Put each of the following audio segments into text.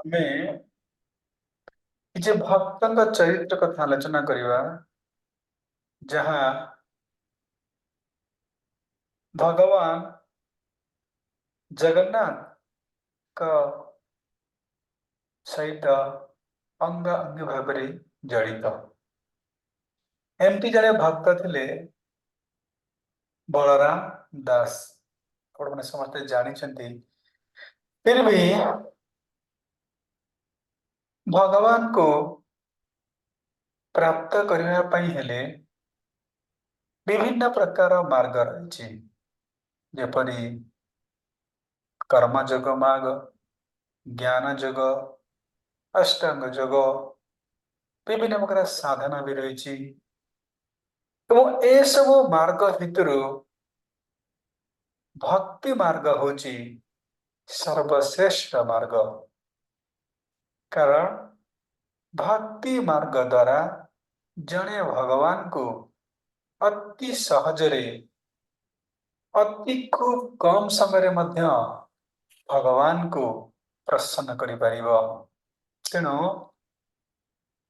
ଆମେ କିଛି ଭକ୍ତଙ୍କ ଚରିତ୍ର କଥା ଆଲୋଚନା କରିବା, ଯାହା ଭଗବାନ ଜଗନ୍ନାଥଙ୍କ ସହିତ ଅଙ୍ଗ ଅଙ୍ଗୀ ଭାବରେ ଜଡ଼ିତ। ଏମିତି ଜଣେ ଭକ୍ତ ଥିଲେ ବଳରାମ ଦାସ। ଆପଣମାନେ ସମସ୍ତେ ଜାଣିଛନ୍ତି। ଫିର୍ ବି ଭଗବାନଙ୍କୁ ପ୍ରାପ୍ତ କରିବା ପାଇଁ ହେଲେ ବିଭିନ୍ନ ପ୍ରକାର ମାର୍ଗ ରହିଛି, ଯେପରି କର୍ମଯୋଗ ମାର୍ଗ, ଜ୍ଞାନ ଯୋଗ, ଅଷ୍ଟାଙ୍ଗ ଯୋଗ, ବିଭିନ୍ନ ପ୍ରକାର ସାଧନା ବି ରହିଛି। ଏବଂ ଏସବୁ ମାର୍ଗ ଭିତରୁ ଭକ୍ତି ମାର୍ଗ ହେଉଛି ସର୍ବଶ୍ରେଷ୍ଠ ମାର୍ଗ। କାରଣ ଭକ୍ତି ମାର୍ଗ ଦ୍ୱାରା ଜଣେ ଭଗବାନଙ୍କୁ ଅତି ସହଜରେ, ଅତି ଖୁବ କମ ସମୟରେ ମଧ୍ୟ ଭଗବାନଙ୍କୁ ପ୍ରସନ୍ନ କରିପାରିବ। ତେଣୁ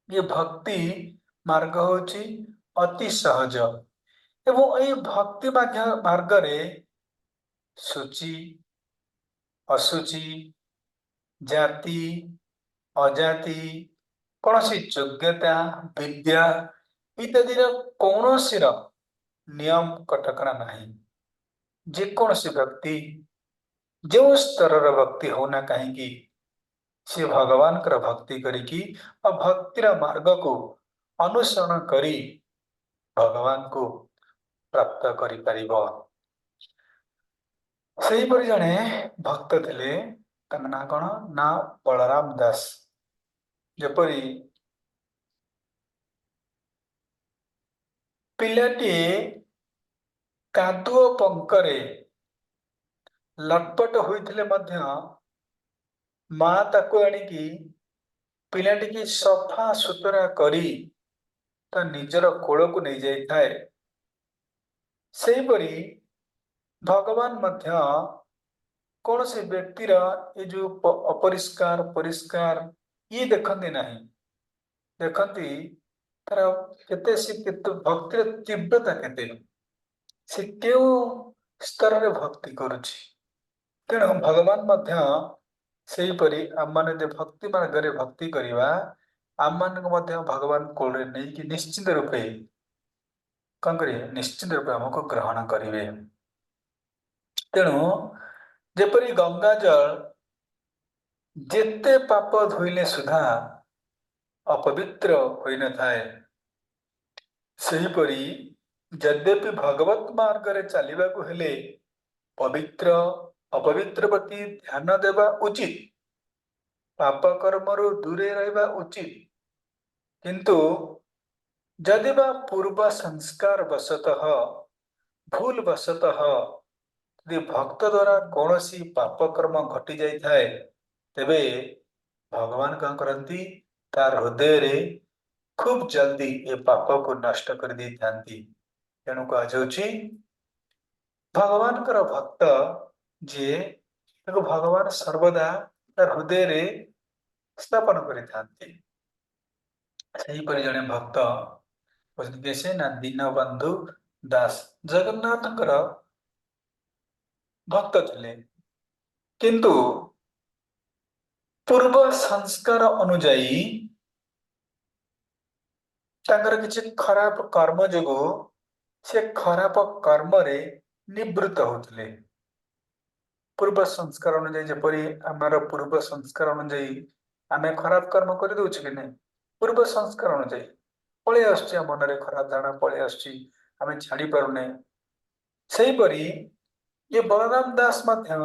ये भक्ति मार्ग होची अति सहज। एवं ये भक्ति मार्ग रे सूची, असुचि, जाति, अजाति, कौन सी योग्यता, विद्या इत्यादि कौन सी नियम कटकणा नहीं। जेकोसी व्यक्ति जो स्तर भक्ति होना कहीं से भगवान कर भक्ति करिकी और भक्तिर मार्ग को अनुसरण करी भगवान को प्राप्त करि परिबो। सेहीपरि जणे भक्त थिले, ताଙ୍କ नाम कौन ना बलराम दास। जेपरी पिलाटी कादुओ पंकरे लटपट होइथिले मध्य माँ ताको आनिकी पिलाटी की सफा सुतरा करी ता निजर कोल को नहीं जाई थाए। सेहीपरि भगवान मध्य कौन से व्यक्तिर ये जो अपरिष्कार परिष्कार ये देखते नहीं, देखती तार केते से केते भक्तिर तीव्रता केते, से क्यों स्तर रे भक्ति करुछि। तेणु भगवान मध्य सेहीपरि आम माने भक्ति मार्ग रे भक्ति करिवा, आम मान मध्य भगवान कोल रे नहीं कि निश्चित रूपे कौन करिए, निश्चित रूपे हमको ग्रहण करिवे। तेणु जेपरी गंगा जल जेते पाप धोइले सुधा अपवित्र होई न थाए, सेहीपरि यद्यपि भगवत मार्ग रे चलिबाकु हेले पवित्र अपवित्र प्रति ध्यान देवा उचित, पाप कर्मरु दूरे रहबा उचित। किंतु जदि बा पूर्व संस्कार वशतः भूल वशतः यदि भक्त द्वारा कौन सी पाप कर्म घटी जाई थाए, तेबे भगवान कौन करती तार हृदय रे खूब जल्दी ये पाप को नष्ट कर दी थांती। तेणु कह जाउछि भगवान कर भक्त जे भगवान सर्वदा तार हृदय रे स्थापन करि थांती। सेहीपरि जणे भक्त से ना दीनबंधु दास जगन्नाथଙ୍କର भक्त ଥିଲେ, किंतु पूर्व संस्कार अनुजाई तांकर किछि खराब कर्म जोगु से खराब कर्म रे निवृत्त होतले। पूर्व संस्कार अनुजाई जेपरि आमर पूर्व संस्कार अनुजाई आमे खराब कर्म कर दउछि कि नै, पूर्व संस्कार अनुजाई पळे आछी मन रे खराब धारणा पळे आछी, आमे छाड़ी पारुने। सेहीपरि ये बलराम दास मध्य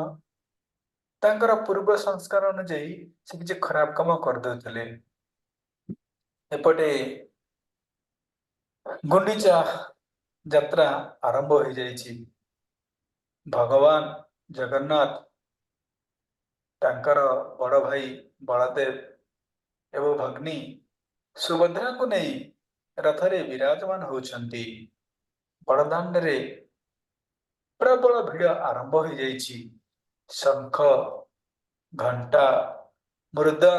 तांकर पूर्व संस्कार अनुजाई से किछि खराब काम कर दउतले। एपटे गुंडीचा यात्रा आरंभ हो जाइछि। भगवान जगन्नाथ तांकर बड़ भाई बलदेव एवं भग्नी सुभद्रा को नहीं रथरे विराजमान होछंती। बड़दांड रे प्रबल भीड़ आरंभ हो जाइछि। शंख घंटा ମୃଦଙ୍ଗ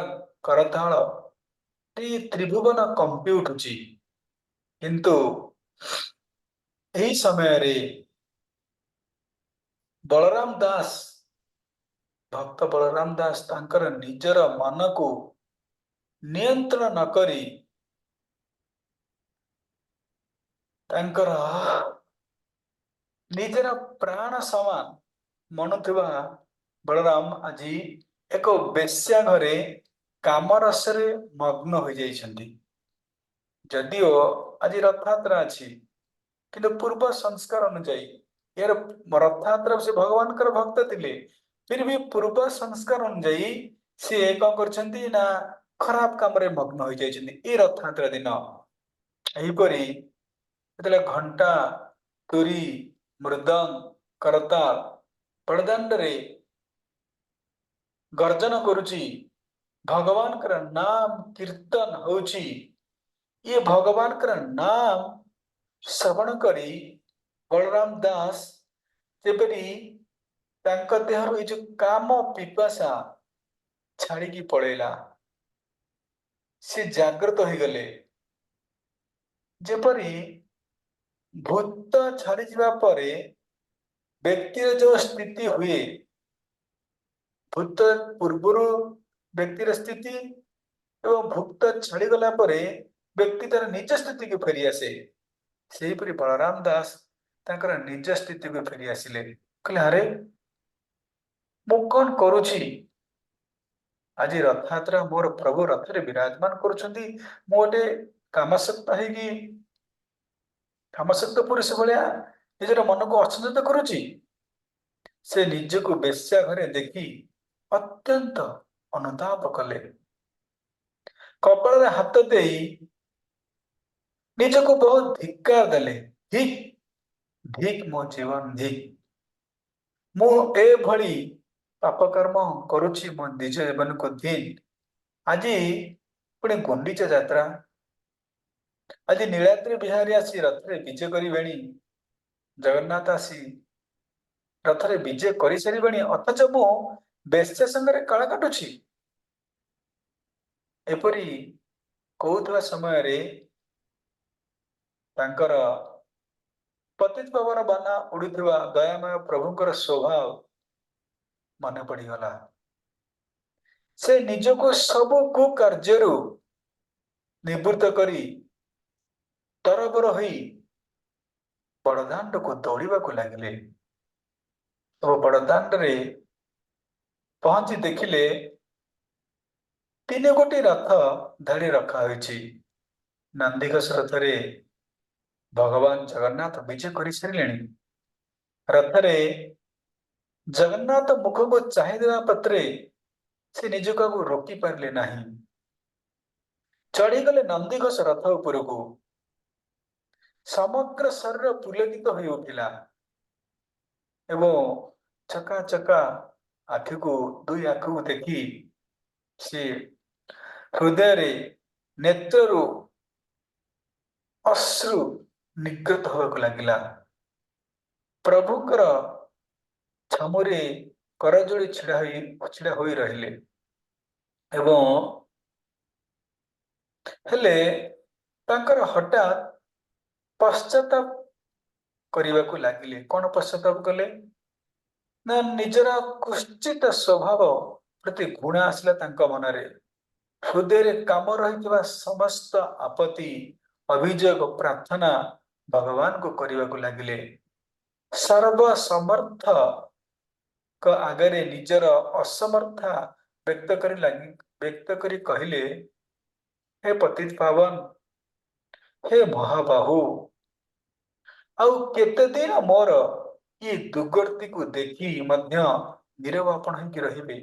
କରତାଳ ତ୍ରିଭୁବନ କମ୍ପି ଉଠୁଛି। କିନ୍ତୁ ଏହି ସମୟରେ ବଳରାମ ଦାସ, ଭକ୍ତ ବଳରାମ ଦାସ ତାଙ୍କର ନିଜର ମନକୁ ନିୟନ୍ତ୍ରଣ ନ କରି ତାଙ୍କର ନିଜର ପ୍ରାଣ ସମାନ ମଣୁଥିବା ବଳରାମ ଆଜି ଏକ ବେଶ୍ୟା ଘରେ କାମରସରେ ମଗ୍ନ ହୋଇଯାଇଛନ୍ତି। ଯଦିଓ ଆଜି ରଥଯାତ୍ରା ଅଛି, କିନ୍ତୁ ପୂର୍ବ ସଂସ୍କାର ଅନୁଯାୟୀ ଏହାର ରଥଯାତ୍ରା ସେ ଭଗବାନଙ୍କର ଭକ୍ତ ଥିଲେ, ଫିର ବି ପୂର୍ବ ସଂସ୍କାର ଅନୁଯାୟୀ ସିଏ କଣ କରିଛନ୍ତି ନା ଖରାପ କାମରେ ମଗ୍ନ ହୋଇଯାଇଛନ୍ତି ଏ ରଥଯାତ୍ରା ଦିନ। ଏହିପରି ଯେତେବେଳେ ଘଣ୍ଟା, ତୁରୀ, ମୃଦଙ୍ଗ, କରତାଳ ବଡ଼ଦାଣ୍ଡରେ ଗର୍ଜନ କରୁଛି, ଭଗବାନଙ୍କର ନାମ କୀର୍ତ୍ତନ ହଉଛି, ଇଏ ଭଗବାନଙ୍କର ନାମ ଶ୍ରବଣ କରି ବଳରାମ ଦାସ ଯେପରି ତାଙ୍କ ଦେହରୁ ଏଇ ଯୋଉ କାମ ପିପାସା ଛାଡିକି ପଳେଇଲା, ସେ ଜାଗ୍ରତ ହେଇଗଲେ। ଯେପରି ଭୂତ ଛାଡିଯିବା ପରେ ବ୍ୟକ୍ତିର ଯୋଉ ସ୍ଥିତି ହୁଏ, ଭୂତ ପୂର୍ବରୁ ବ୍ୟକ୍ତିର ସ୍ଥିତି ଏବଂ ଭୂତ ଛାଡିଗଲା ପରେ ବ୍ୟକ୍ତି ତାର ନିଜ ସ୍ଥିତିକୁ ଫେରିଆସେ। ସେହିପରି ବଳରାମ ଦାସ ତାଙ୍କର ନିଜ ସ୍ଥିତିକୁ ଫେରି ଆସିଲେ। କହିଲେ ଆରେ ମୁଁ କଣ କରୁଛି? ଆଜି ରଥଯାତ୍ରା, ମୋର ପ୍ରଭୁ ରଥରେ ବିରାଜମାନ କରୁଛନ୍ତି, ମୁଁ ଗୋଟେ କାମସକ୍ତ ହେଇକି କାମସକ୍ତ ପୁରୁଷ ଭଳିଆ ନିଜର ମନକୁ ଅସଂଯତ କରୁଛି। ସେ ନିଜକୁ ବେଶ୍ୟା ଘରେ ଦେଖି ଅତ୍ୟନ୍ତ ଅନୁତାପ କଲେ। କପାଳରେ ହାତ ଦେଇ ନିଜକୁ ବହୁତ ଧିକ୍କାର ଦେଲେ। ଧିକ୍ ଧିକ୍ ମୋ ଜୀବନ ଧିକ୍, ମୁଁ ଏଭଳି ପାପ କର୍ମ କରୁଛି, ମୋ ନିଜ ଜୀବନକୁ ଧିକ୍। ଆଜି ପୁଣି ଗୁଣ୍ଡିଚା ଯାତ୍ରା, ଆଜି ନୀଳାଦ୍ରି ବିହାରୀ ଆସି ରଥରେ ବିଜେ କରିବେଣି, ଜଗନ୍ନାଥ ଆସି ରଥରେ ବିଜେ କରିସାରିବେଣି, ଅଥଚ ମୁଁ ବେଶ୍ୟା ସାଙ୍ଗରେ କାଳ କାଟୁଛି। ଏପରି କହୁଥିବା ସମୟରେ ତାଙ୍କର ପତିତ ପାବନ ବାନା ଉଡୁଥିବା ଦୟାମୟ ପ୍ରଭୁଙ୍କର ସ୍ୱଭାବ ମନେ ପଡିଗଲା। ସେ ନିଜକୁ ସବୁ କୁକାର୍ଯ୍ୟରୁ ନିବୃତ୍ତ କରି ତରବର ହୋଇ ବଡ଼ଦାଣ୍ଡକୁ ଦୌଡ଼ିବାକୁ ଲାଗିଲେ। ଓ ବଡ଼ଦାଣ୍ଡରେ ପହଞ୍ଚି ଦେଖିଲେ 3 ଗୋଟି ରଥ ଧାଡ଼ି ରଖା ହୋଇଛି। ନନ୍ଦିଘୋଷ ରଥରେ ଭଗବାନ ଜଗନ୍ନାଥ ବିଜେ କରିସାରିଲେଣି। ରଥରେ ଜଗନ୍ନାଥ ମୁଖକୁ ଚାହିଁଦେବା ପତ୍ରେ ସେ ନିଜକୁ ଆଉ ରୋକି ପାରିଲେ ନାହିଁ। ଚଢିଗଲେ ନନ୍ଦିଘୋଷ ରଥ ଉପରକୁ। ସମଗ୍ର ଶରୀର ପୁଲକିତ ହୋଇ ଉଠିଲା ଏବଂ ଚକା ଚକା ଆଖିକୁ, 2 ଆଖିକୁ ଦେଖି ସେ ହୃଦୟରେ, ନେତ୍ରରୁ ଅଶ୍ରୁ ନିଗତ ହେବାକୁ ଲାଗିଲା। ପ୍ରଭୁଙ୍କର ଛାମୁରେ କରଜୋଡ଼ି ଛିଡ଼ା ହୋଇ ରହିଲେ ଏବଂ ହେଲେ ତାଙ୍କର ହଠାତ୍ ପଶ୍ଚାତାପ କରିବାକୁ ଲାଗିଲେ। କଣ ପଶ୍ଚାତାପ କଲେ? ନା ନିଜର କୁଶ୍ଚିତ ସ୍ୱଭାବ ପ୍ରତି ଘୃଣା ଆସିଲା ତାଙ୍କ ମନରେ। ହୃଦୟରେ କାମ ରହିଥିବା ସମସ୍ତ ଆପତ୍ତି, ଅଭିଯୋଗ, ପ୍ରାର୍ଥନା ଭଗବାନଙ୍କୁ କରିବାକୁ ଲାଗିଲେ। ସର୍ବସମର୍ଥଙ୍କ ଆଗରେ ନିଜର ଅସମର୍ଥା ବ୍ୟକ୍ତ କରି କହିଲେ, ହେ ପତିତ ପାବନ, ହେ ମହାବାହୁ, ଆଉ କେତେ ଦିନ ମୋର ଏ ଦୁର୍ଗତିକୁ ଦେଖି ମଧ୍ୟ ନୀରବ ଆପଣ ହେଇକି ରହିବେ?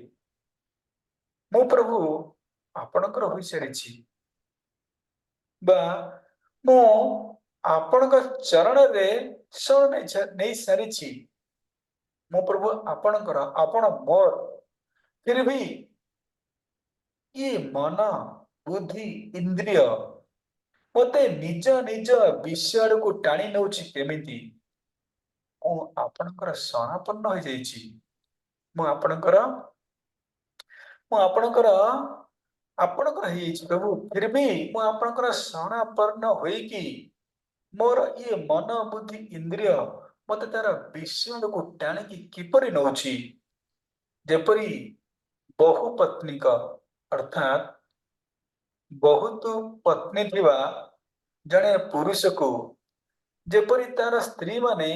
ମୁଁ ପ୍ରଭୁ ଆପଣଙ୍କର ହୋଇସାରିଛି, ବା ମୁଁ ଆପଣଙ୍କ ଚରଣରେ ଶରଣ ନେଇ ସାରିଛି। ମୁଁ ପ୍ରଭୁ ଆପଣଙ୍କର, ଆପଣ ମୋର, ଫିର ବି ଇଏ ମନ, ବୁଦ୍ଧି, ଇନ୍ଦ୍ରିୟ ମତେ ନିଜ ନିଜ ବିଷୟ ଆଡକୁ ଟାଣି ନେଉଛି କେମିତି? ମୁଁ ଆପଣଙ୍କର ଶରଣାପନ୍ନ ହୋଇଯାଇଛି, ମୁଁ ଆପଣଙ୍କର ମୁଁ ଆପଣଙ୍କର ହେଇଯାଇଛି ପ୍ରଭୁ, ଫିର ବି ମୁଁ ଆପଣଙ୍କର ଶରଣାପନ୍ନ ହୋଇକି ମୋର ଇଏ ମନ ବୁଦ୍ଧି ଇନ୍ଦ୍ରିୟ ମତେ ତାର ବିଷୟକୁ ଟାଣିକି କିପରି ନଉଛି। ଯେପରି ବହୁ ପତ୍ନୀକ ଅର୍ଥାତ୍ ବହୁତ ପତ୍ନୀ ଥିବା ଜଣେ ପୁରୁଷକୁ ଯେପରି ତାର ସ୍ତ୍ରୀ ମାନେ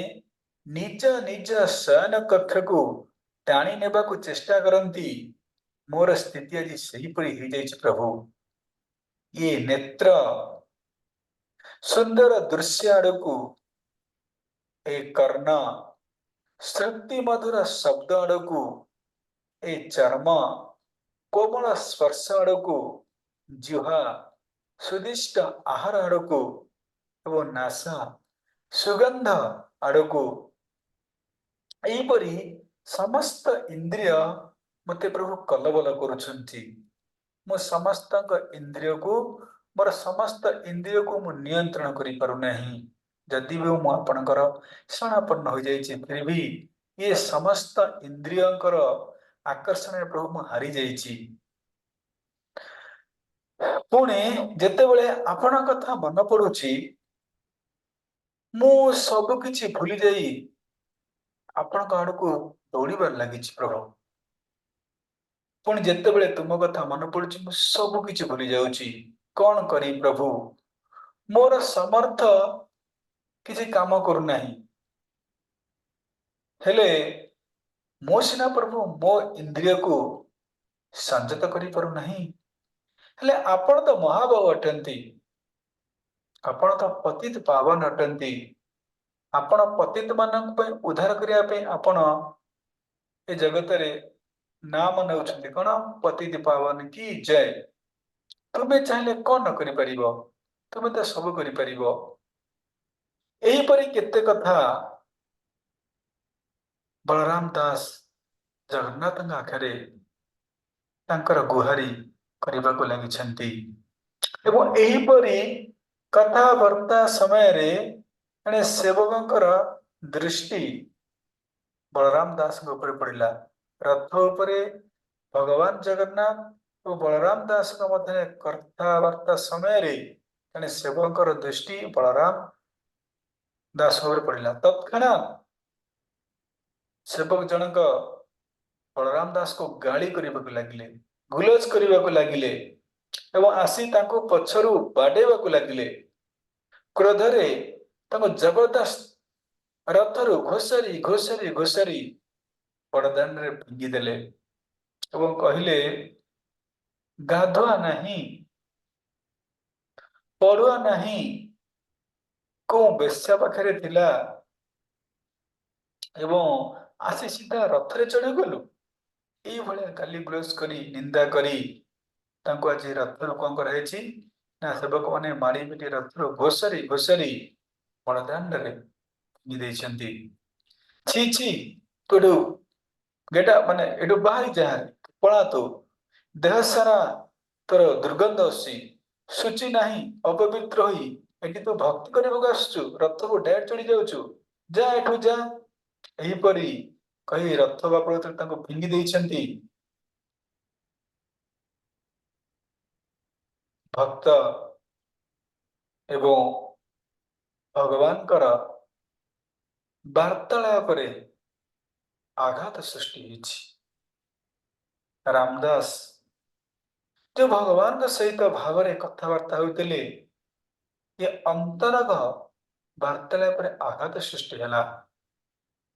ନିଜ ନିଜ ଶୟନ କକ୍ଷକୁ ଟାଣି ନେବାକୁ ଚେଷ୍ଟା କରନ୍ତି, ମୋର ସ୍ଥିତି ଆଜି ସେହିପରି ହେଇଯାଇଛି ପ୍ରଭୁ। ଇଏ ନେତ୍ର ସୁନ୍ଦର ଦୃଶ୍ୟ ଆଡକୁ, ଏ କର୍ଣ୍ଣ ଶ୍ରୁତି ମଧୁର ଶବ୍ଦ ଆଡକୁ, ଏ ଚର୍ମ କୋମଳ ସ୍ପର୍ଶ ଆଡକୁ, ଜିହ୍ବା ସୁଦିଷ୍ଟ ଆହାର ଆଡକୁ ଏବଂ ନାସା ସୁଗନ୍ଧ ଆଡକୁ, ଏହିପରି ସମସ୍ତ ଇନ୍ଦ୍ରିୟ ମତେ ପ୍ରଭୁ କଲବଲ କରୁଛନ୍ତି। ମୁଁ ସମସ୍ତଙ୍କ ଇନ୍ଦ୍ରିୟକୁ, ମୋର ସମସ୍ତ ଇନ୍ଦ୍ରିୟକୁ ମୁଁ ନିୟନ୍ତ୍ରଣ କରିପାରୁନାହିଁ। ଯଦି ବି ମୁଁ ଆପଣଙ୍କର ଶରଣାପନ୍ନ ହୋଇଯାଇଛି, ଫିର ବି ଇଏ ସମସ୍ତ ଇନ୍ଦ୍ରିୟଙ୍କର ଆକର୍ଷଣରେ ପ୍ରଭୁ ମୁଁ ହାରି ଯାଇଛି। ପୁଣି ଯେତେବେଳେ ଆପଣଙ୍କ କଥା ମନେ ପଡୁଛି, ମୁଁ ସବୁ କିଛି ଭୁଲି ଯାଇ ଆପଣଙ୍କ ଆଡକୁ ଦୌଡ଼ିବାରେ ଲାଗିଛି ପ୍ରଭୁ। ପୁଣି ଯେତେବେଳେ ତୁମ କଥା ମନେ ପଡୁଛି, ମୁଁ ସବୁ କିଛି ଭୁଲି ଯାଉଛି। କଣ କରିବି ପ୍ରଭୁ, ମୋର ସମର୍ଥ କିଛି କାମ କରୁନାହିଁ। ହେଲେ ମୁଁ ସିନା ପ୍ରଭୁ ମୋ ଇନ୍ଦ୍ରିୟକୁ ସଂଯତ କରିପାରୁନାହିଁ, ହେଲେ ଆପଣ ତ ମହାବାହୁ ଅଟନ୍ତି, ଆପଣ ତ ପତିତ ପାବନ ଅଟନ୍ତି। ଆପଣ ପତିତ ମାନଙ୍କ ପାଇଁ ଉଦ୍ଧାର କରିବା ପାଇଁ ଆପଣ ଏ ଜଗତରେ ନାମ ନେଉଛନ୍ତି, କଣ ପତିତ ପାବନ କି ଜୟ। ତୁମେ ଚାହିଁଲେ କଣ ନ କରିପାରିବ, ତୁମେ ତ ସବୁ କରିପାରିବ। ଏହିପରି କେତେ କଥା ବଳରାମ ଦାସ ଜଗନ୍ନାଥଙ୍କ ଆଖରେ ତାଙ୍କର ଗୁହାରି କରିବାକୁ ଲାଗିଛନ୍ତି। ଏବଂ ଏହିପରି କଥାବାର୍ତ୍ତା ସମୟରେ ଜଣେ ସେବକଙ୍କର ଦୃଷ୍ଟି ବଳରାମ ଦାସଙ୍କ ଉପରେ ପଡିଲା। ରଥ ଉପରେ ଭଗବାନ ଜଗନ୍ନାଥ ଓ ବଳରାମ ଦାସଙ୍କ ମଧ୍ୟରେ କଥାବାର୍ତ୍ତା ସମୟରେ ଜଣେ ସେବକଙ୍କର ଦୃଷ୍ଟି ବଳରାମ ଦାସ ଉପରେ ପଡିଲା। ତତ୍କ୍ଷଣାତ୍ ସେବକ ଜଣକ ବଳରାମ ଦାସକୁ ଗାଳି କରିବାକୁ ଲାଗିଲେ, ଗୁଲଜ କରିବାକୁ ଲାଗିଲେ ଏବଂ ଆସି ତାଙ୍କୁ ପଛରୁ ବାଡେଇବାକୁ ଲାଗିଲେ। କ୍ରୋଧରେ ତାଙ୍କୁ ଜବରଦସ୍ତ ରଥରୁ ଘୋଷାରି ଘୋଷାରି ଘୋଷାରି ବଡ଼ଦାଣ୍ଡରେ ଫିଙ୍ଗିଦେଲେ ଏବଂ କହିଲେ, ଗାଧୁଆ ନାହିଁ, ପଢୁଆ ନାହିଁ, କୋଉ ବେଶ୍ୟା ପାଖରେ ଥିଲା ଏବଂ ଆସି ସିଧା ରଥରେ ଚଢିଗଲୁ। ଏଇଭଳିଆ ଗାଲି ଗୁଲଜ କରି, ନିନ୍ଦା କରି ତାଙ୍କୁ ଆଜି ରଥରୁ କଣ କରାଯାଇଛି ନା, ସେବକ ମାନେ ମାଡି ପିଟି ରଥରୁ ଘୋଷାରି ଘୋଷାରି ବଡ଼ଦାଣ୍ଡରେ ଫିଙ୍ଗି ଦେଇଛନ୍ତି। ଛି ଛି, ତୁ ଏଠୁ ଗେଟା ମାନେ ଏଠୁ ବାହାରି ଯା, ପଳା ତୁ, ଦେହ ସାରା ତୋର ଦୁର୍ଗନ୍ଧ ଆସୁଛି, ଶୁଚି ନାହିଁ, ଅପବିତ୍ର ହୋଇ ଏଠି ତୁ ଭକ୍ତି କରିବାକୁ ଆସୁଛୁ, ରଥକୁ ଡାଇରେକ୍ଟ ଚଢି ଯାଉଛୁ, ଯା ଏଠୁ ଯା। ଏହିପରି କହି ରଥ ବାପଳତରେ ତାଙ୍କୁ ଫିଙ୍ଗି ଦେଇଛନ୍ତି। ଭକ୍ତ ଏବଂ ଭଗବାନଙ୍କର ବାର୍ତ୍ତାଳାପରେ ଆଘାତ ସୃଷ୍ଟି ହେଇଛି। ରାମଦାସ ଯୋଉ ଭଗବାନଙ୍କ ସହିତ ଭାବରେ କଥାବାର୍ତ୍ତା ହେଉଥିଲେ, ଏ ଅନ୍ତରଙ୍ଗ ବାର୍ତ୍ତାଳାପରେ ଆଘାତ ସୃଷ୍ଟି ହେଲା।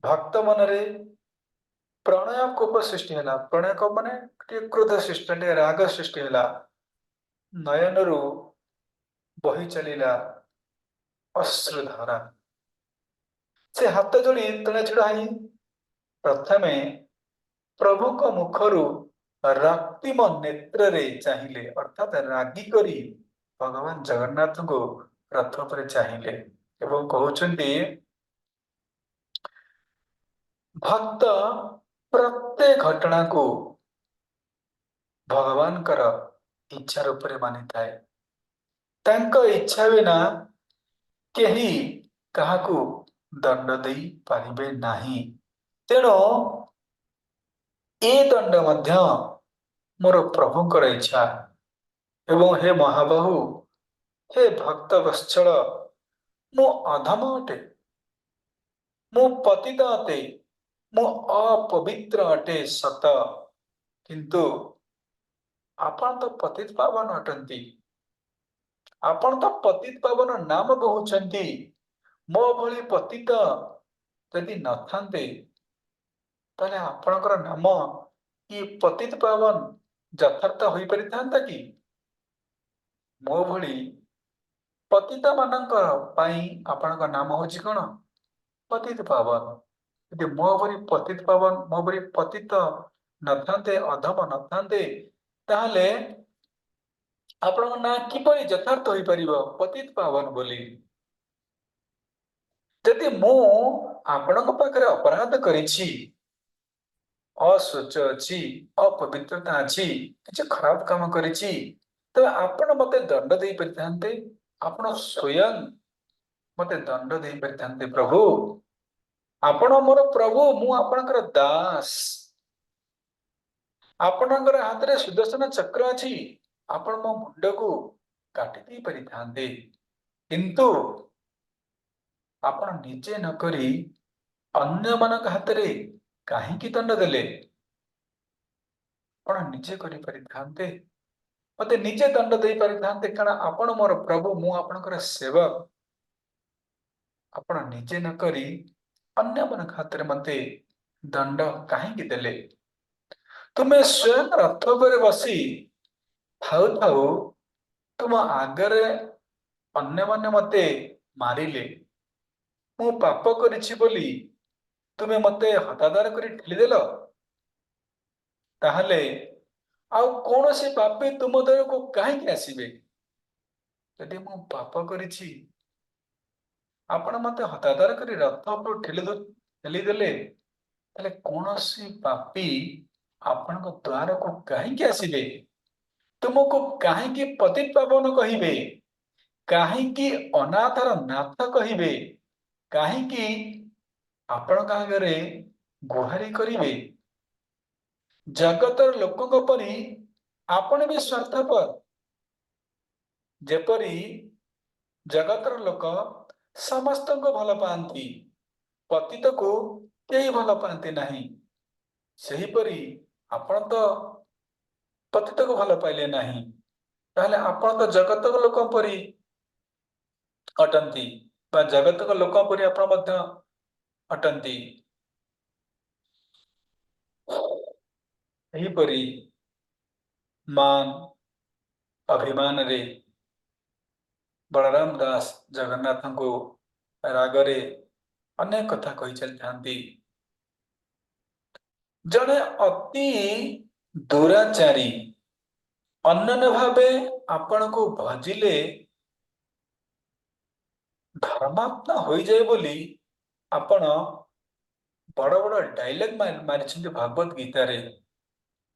ଭକ୍ତ ମନରେ ପ୍ରଣୟ କୋପ ସୃଷ୍ଟି ହେଲା। ପ୍ରଣୟ କୋପ ମାନେ ଟିକେ କ୍ରୋଧ ସୃଷ୍ଟି, ଟିକେ ରାଗ ସୃଷ୍ଟି ହେଲା। ନୟନରୁ ବହି ଚାଲିଲା ଅଶ୍ରୁଧାରା। ସେ ହାତ ଯୋଡି ତଳେ ଛିଡା ହେଇ ପ୍ରଥମେ ପ୍ରଭୁଙ୍କ ମୁଖରୁ ରକ୍ତିମ ନେତ୍ରରେ ଚାହିଁଲେ, ଅର୍ଥାତ ରାଗି କରି ଭଗବାନ ଜଗନ୍ନାଥଙ୍କୁ ରଥ ଉପରେ ଚାହିଁଲେ ଏବଂ କହୁଛନ୍ତି, ଭକ୍ତ ପ୍ରତ୍ୟେକ ଘଟଣାକୁ ଭଗବାନଙ୍କର ଇଚ୍ଛା ରୂପରେ ମାନିଥାଏ। ତାଙ୍କ ଇଚ୍ଛା ବିନା କେହି କାହାକୁ ଦଣ୍ଡ ଦେଇ ପାରିବେ ନାହିଁ। ତେଣୁ ଏ ଦଣ୍ଡ ମଧ୍ୟ मोर प्रभुंकर इच्छा। एवं हे महाबाहु, हे भक्त वत्सल, मु अधम अटे, मु पतित अटे, मु अपवित्र अटे सत, किंतु आपण तो पतित पावन अटंती। आपण तो पतित पावन नाम बहुचंती। मो भली पतित यदि नथान्ते ताले आपणकर नाम ये पतित पावन यथार्थ होई परिथांता कि? मो भली पतित मानकर पाई आपणकर नाम होची कोन? पतित पावन। यदि मो भली पतित पावन, मो भली पतित नथान्ते, अधम नथान्ते, ताहले आपणकर ना किपरि यथार्थ होई परिबो पतित पावन बोली? यदि मु आपणक पाखरे अपराध करिछि, असोच अछि, अपवित्रता अछि, किछ खराब काम करिछि, तो आपण मते दंड देई परिथान्ते, आपण स्वयं मते दंड देई परिथान्ते। प्रभु, आपण मोर प्रभु, मु आपणकर दास, आपणकर हातरे सुदर्शन चक्र अछि, आपण मो मुंड को काटि देई परिथान्ते, किंतु आपण निजे न करी अन्य मानक हातरे काहेकि दंड देले? आपण निजे करि परिथान्ते, मते निजे दंड देई परिथान्ते, कारण आपण मोर प्रभु, मु आपणकर सेवक। आपण निजे न करी अन्य मानक हातरे मते दंड काहेकि देले? तुमे स्वयं रथ पर बसी थाउ थाउ तुम आगरे अन्य माने मते मारिले। मु पाप करिछि बोली तुमे मते हतादार करी ठेलीदेल। ताहले आउ कौनसी पापी तुम दरको काहेकि आसीबे? यदि मु पाप करिछि, आपण मते हतादार करी रथ पर ठेलीदेले, ताले कौनसी पापी आपणक द्वारको काहेकि आसीबे? तुमको काहेकि पतित पावन कहिबे? काहेकि अनाथर नाथ कहिबे? काहेकि आपण आगरे गुहारी करिबे? जगतर लोकक परी आपण भी स्वार्थपर। जेपरी जगतर लोक समस्त को भल पाती, पतित को केही भल पाती नहीं, सही परी आपण तो पतित को भल पाइले नहीं, ताहले आपण तो जगतक लोक परी अटंती, बा जगतक लोक परी आपण मध्य अटंती। एहीपरी मान अभिमान रे बलराम दास जगन्नाथ को रागरे अनेक कथा कही चलती। जड़े अति दुराचारी अन्य भावे आपण को भजिले धर्मात्मा हो जाए बोली आपण बड़ बड़ डायलॉग मारी भागवत गीता रे,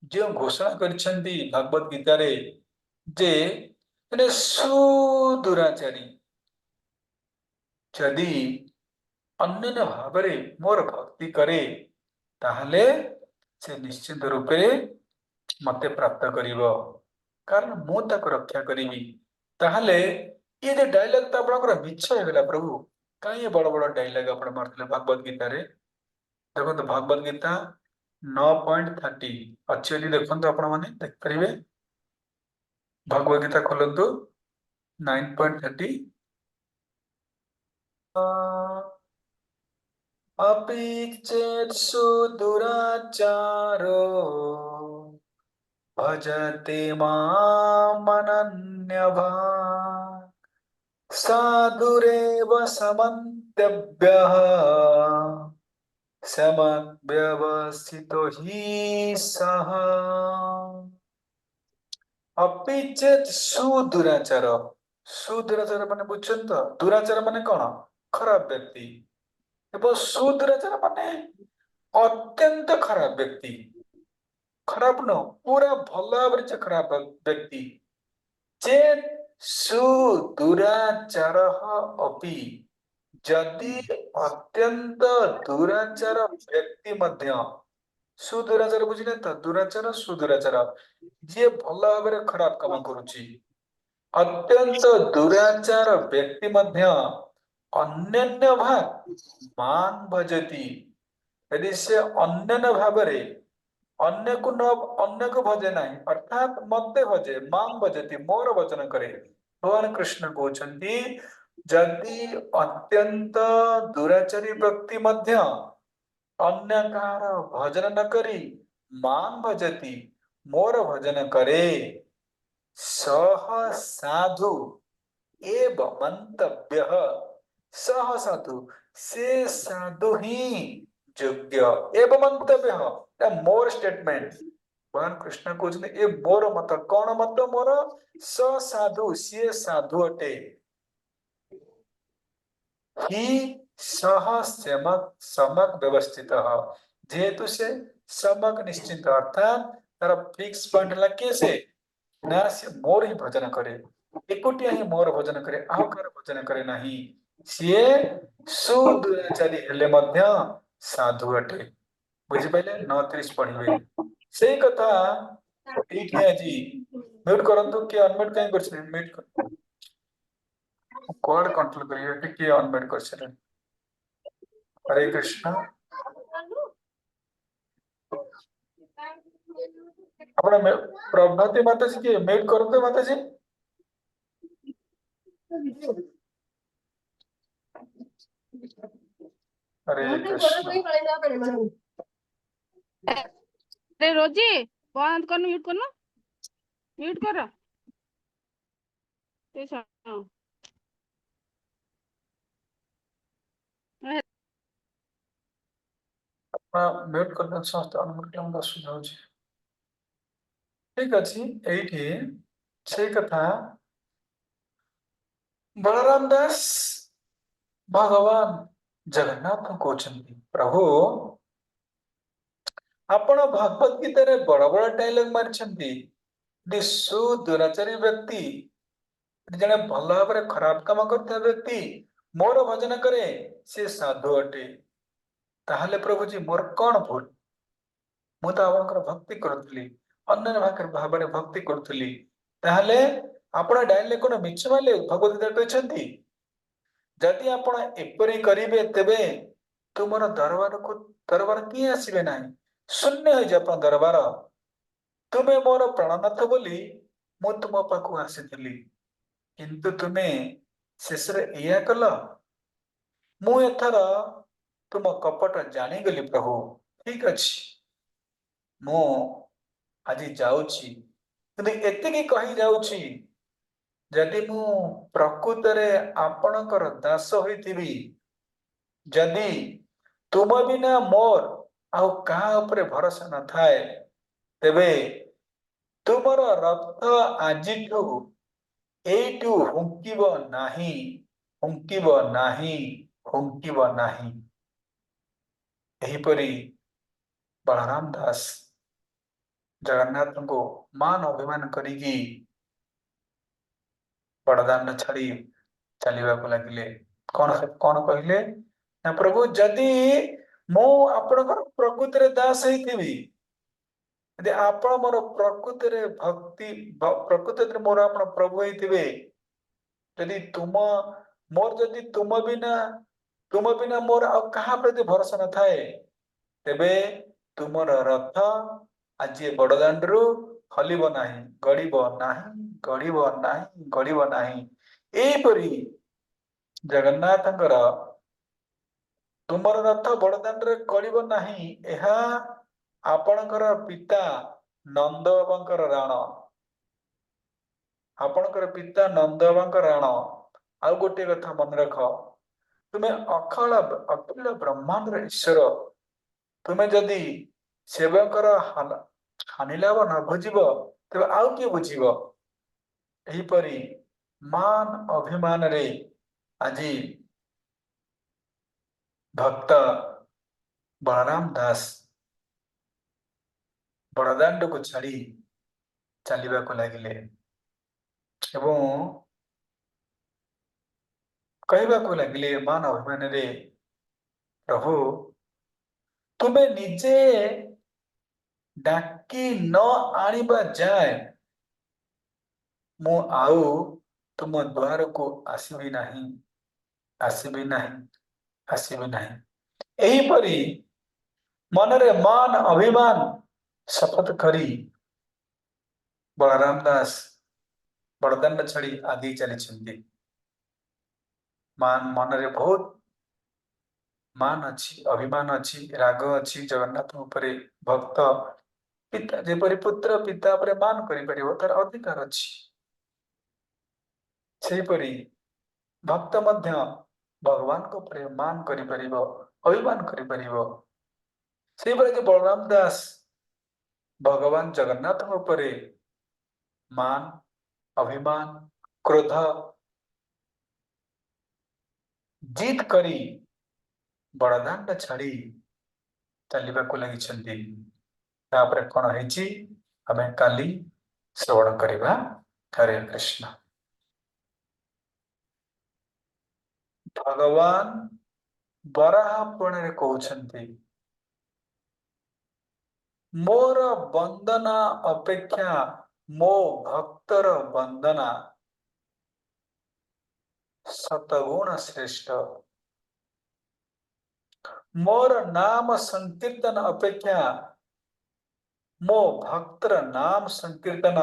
जो घोषणा करिसेंती भागवत गीता रे जे माने सुदुराचारी यदि अन्य भावरे मोर भक्ति करे ताहले से निश्चित रूपे मते प्राप्त करिवो, कारण मु ताको रक्षा करिवि। ताहले ये जे डायलॉग तो आपनकर मिछ हेगला प्रभु, काहे बड़ बड़ डायलॉग आपण मारथले भागवत गीता रे? देखो भागवत गीता 9.30 अच्छी यदि देखो आपण माने देख परिबे। भगवत गीता खोलंतु 9.30। अपि चेत् सुदुराचारो भजते मामनन्यभाक् साधुरेव समन्तव्यः समव्यवसितो हि सः। अपि चेत् सुदुराचार, सुदुराचार माने बुझछन तो? दुराचार माने कोन? खराब व्यक्ति। एवं सुदुराचार माने अत्यंत खराब व्यक्ति। खराब न पूरा भल भाव से खराब व्यक्ति। चेत् सुदुराचार अपि, जदि अत्यंत दुराचार व्यक्ति मध्य सुदुराचार बुझिले तो दुराचार सुदुराचार जी भल भाव खराब काम करुच्ची अत्यंत दुराचार व्यक्ति मध्य अन्यन्य भाग मान भजती यदि से अन्यन्य भाव अन्य को न अन्य को भजे नहीं अर्थात मते भजे मां भजती मोर भजन करे भगवान कृष्ण कहते जदि अत्यंत दुराचारी व्यक्ति मध्य अन्य कहार भजन न करी मां भजती मोर भजन करे सह साधु एव मंतव्य सह साधु से साधु ही योग्य एव मंतव्य मोर स्टेटमेंट भगवान कृष्ण कहते ए मोर मत कौन मत मोर स साधु सी साधु अटे ही सह समक समक व्यवस्थित जेहेतु से समक निश्चित अर्थात तार फिक्स पॉइंट ला कैसे ना से मोर ही भजन करे एकुटिया ही मोर भजन करे आउ कार भजन करे नहीं सीए सुदुराचारी हेले मध्य साधु अटे बुझी पाइले 29 पढ़िबे सेही कथा एठी आजी म्यूट करंतु के अनम्यूट काई करछन म्यूट कर कोड कंट्रोल करियो कि के अनम्यूट करछन हरे कृष्ण आपण प्रभाती माता जी के म्यूट करंतु माता जी हरे कृष्ण अरे रोजी बंद कर म्यूट करना म्यूट कर म्यूट करना समस्त अनम्यूट हम सुझाव ठीक अछि एठी से कथा बलराम दास भगवान जगन्नाथ कहते प्रभु आपण भगवत गीता रे बड़ बड़ डायलॉग मारी सुदुराचारी व्यक्ति जने भल भाव खराब काम करता व्यक्ति मोर भजन करे से साधु अटे ताहले प्रभु जी मोर कौन भूल मु तो आपनकर भक्ति करुली अन्य भाव भक्ति करुली ताहले आपण डायलॉग कोन मिछ माले भगवत गीता कहते जदि आपण एपरी करिवे तेबे तुमर दरबार किए आसबे ना शून्य हो जाए दरबार तुम्हें मोर प्राणनाथ बोली मु तुम पाखु आसी किंतु तुम्हें शेष या कल मु एथर तुम कपट जानीगली प्रभु ठीक अच्छे मु आज जाऊची एतिकी कही जाऊची जदि मु प्रकृत आपणकर दास होइथिबी जदि तुम बिना मोर आउ कहा उपरे भरोसा न थाए तेबे तुमर रथ आजिठू एइटू हुंकिब नाही हुंकिब नाही हुंकिब नाही एहिपरि बलराम दास जगन्नाथ को मान अभिमान करिकी बड़दान छाड़ी चलने को लगिले कौन कौन कहले ना प्रभु जदि मु आपणकर प्रकृति रे दास होइथिबी यदि आपण मोर प्रकृति रे भक्ति प्रकृति रे मोर आपण प्रभु होइथिबे यदि तुम बिना मोर आ कहा प्रति भरोसा न थाए तेबे तुमर रथ आज बड़दाण्डरू हलिब नाही गड़िब नाही गड़िब नाही गड़िब नाही एपरी जगन्नाथंकर तुमर रथ बड़दाण्डरे गड़िब नाही एहा आपणकर पिता नंद बाबांकर राण आपणकर पिता नंद बाबांकर राण आ गोटे कथा मन रख तुम्हें अखिल ब्रह्मांड ईश्वर तुम्हें जदि सेवकर हानि लाभ न बुझीब तेज आउ किए बुझीब एहीपरि मान अभिमान रे आज भक्त बलराम दास बड़दाण्ड को छाड़ी चलने को लगिले एवं कहवा को लगिले मान अभिमान रे प्रभु तुम्हें निजे डाकी न आनिबा जाए मु आउ तुम द्वार को आसबि नहीं आसबि नहीं आसबि नहीं। एहीपरि मनरे मान अभिमान शपथ करी बलराम दास बड़दान छाड़ी आगे चली। मान मनरे बहुत मान अच्छी अभिमान अच्छी राग अच्छी जगन्नाथ उपरे भक्त पिता जेपरि पुत्र पिता उपरे मान करिपरिबो तार अधिकार अच्छी सेहीपरि भक्त मध्य भगवान को उपरे मान करिपरिबो अभिमान करिपरिबो। सेहीपरि जे बलराम दास भगवान जगन्नाथ उपरे मान अभिमान क्रोध जीत करी बड़दान छाड़ी चलने लगी। तापर कौन है आम काली श्रवण करवा। हरे कृष्ण। भगवान बराह पुराण कहते मोर वंदना अपेक्षा मो भक्तर वंदना शतगुण श्रेष्ठ। मोर नाम संकीर्तन अपेक्षा मो भक्तर नाम संकीर्तन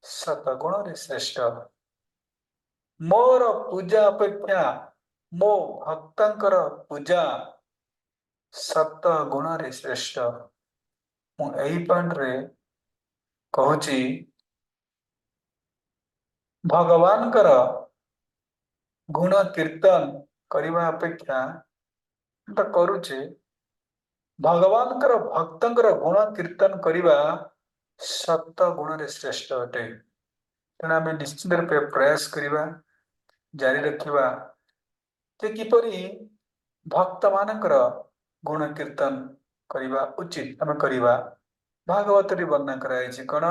शतगुण रे श्रेष्ठ। मोर पूजा अपेक्षा मो भक्तंकर पूजा सत गुण रे श्रेष्ठ। मु एही पॉइंट रे कहूची भगवान कर गुण कीर्तन करने अपेक्षा करुचे भगवान कर भक्तंकर गुण कीर्तन करने सत गुण रे श्रेष्ठ अटे। तेणु आम निश्चित रूपे प्रयास करवा जारी रखा जे किपरि भक्त मानकर गुण कीर्तन करवा उचित आम करवा। भागवत वर्णना कराई कौन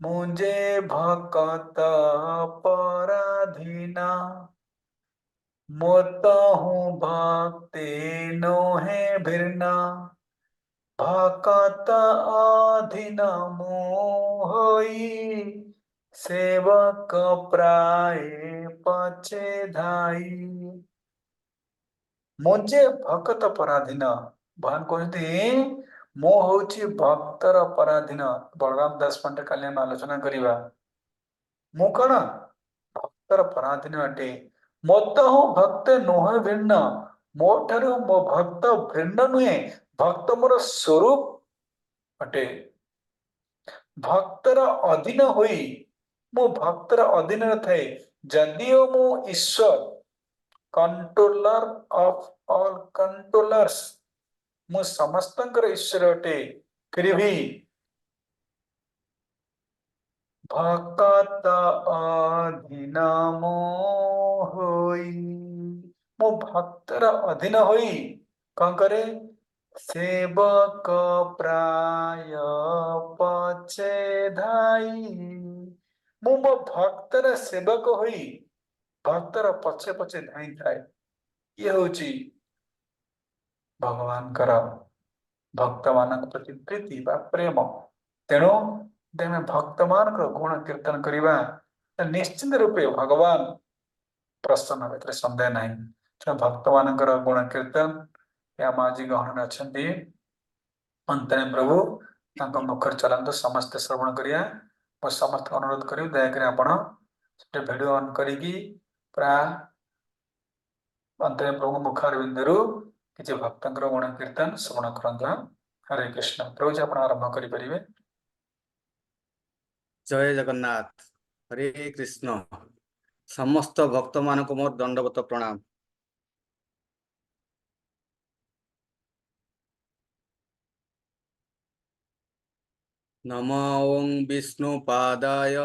मुझे भक्त पराधीना मोत हूँ भक्ति नोहे भिरना भक्त अधीन मोहि सेवक प्राय पछे धाई। मुझे भक्त पराधीन भगवान कहते मो हूँ भक्तर पराधीन। बलराम दास पंडित काली आम आलोचना करवा मु कौन भक्तर पराधीन अटे। मत हूँ भक्त नुह भिन्न मो ठारू मो भक्त भिन्न नुहे भक्त मोर स्वरूप अटे। भक्तर अधीन होई मु भक्तर अधीन थाए जदिओ मु ईश्वर कंट्रोलर ऑफ ऑल कंट्रोलर्स मु समस्तंकर ईश्वर अटे फिर भी भक्त अधीन मो होई मु भक्तर अधीन होई कौन करे सेवक प्राय पछे धाई। मु मो भक्तर सेवक होई भक्तर पछे पछे धाई थाए। ये होची भगवान कर भक्त मान प्रति प्रीति बा प्रेम। तेणु तेमे भक्त मान गुण कीर्तन करवा निश्चित रूपे भगवान प्रसन्न होते सन्देह नहीं। तेणु भक्त मान गुण कीर्तन आम आज गहन अच्छा अंतरे प्रभु मुखर चलते समस्ते श्रवण करिया मैं समस्त अनुरोध करी दयाकोरी आपण भिडियो ऑन करी प्राय अंतरे प्रभु मुखार बिंदु किसी भक्तर गुण कीर्तन श्रवण करंतु। हरे कृष्ण। प्रभु जी आप आरंभ करें। जय जगन्नाथ। हरे कृष्ण। समस्त भक्त मान को मोर दंडवत प्रणाम। नमो ओं विष्णुपादाय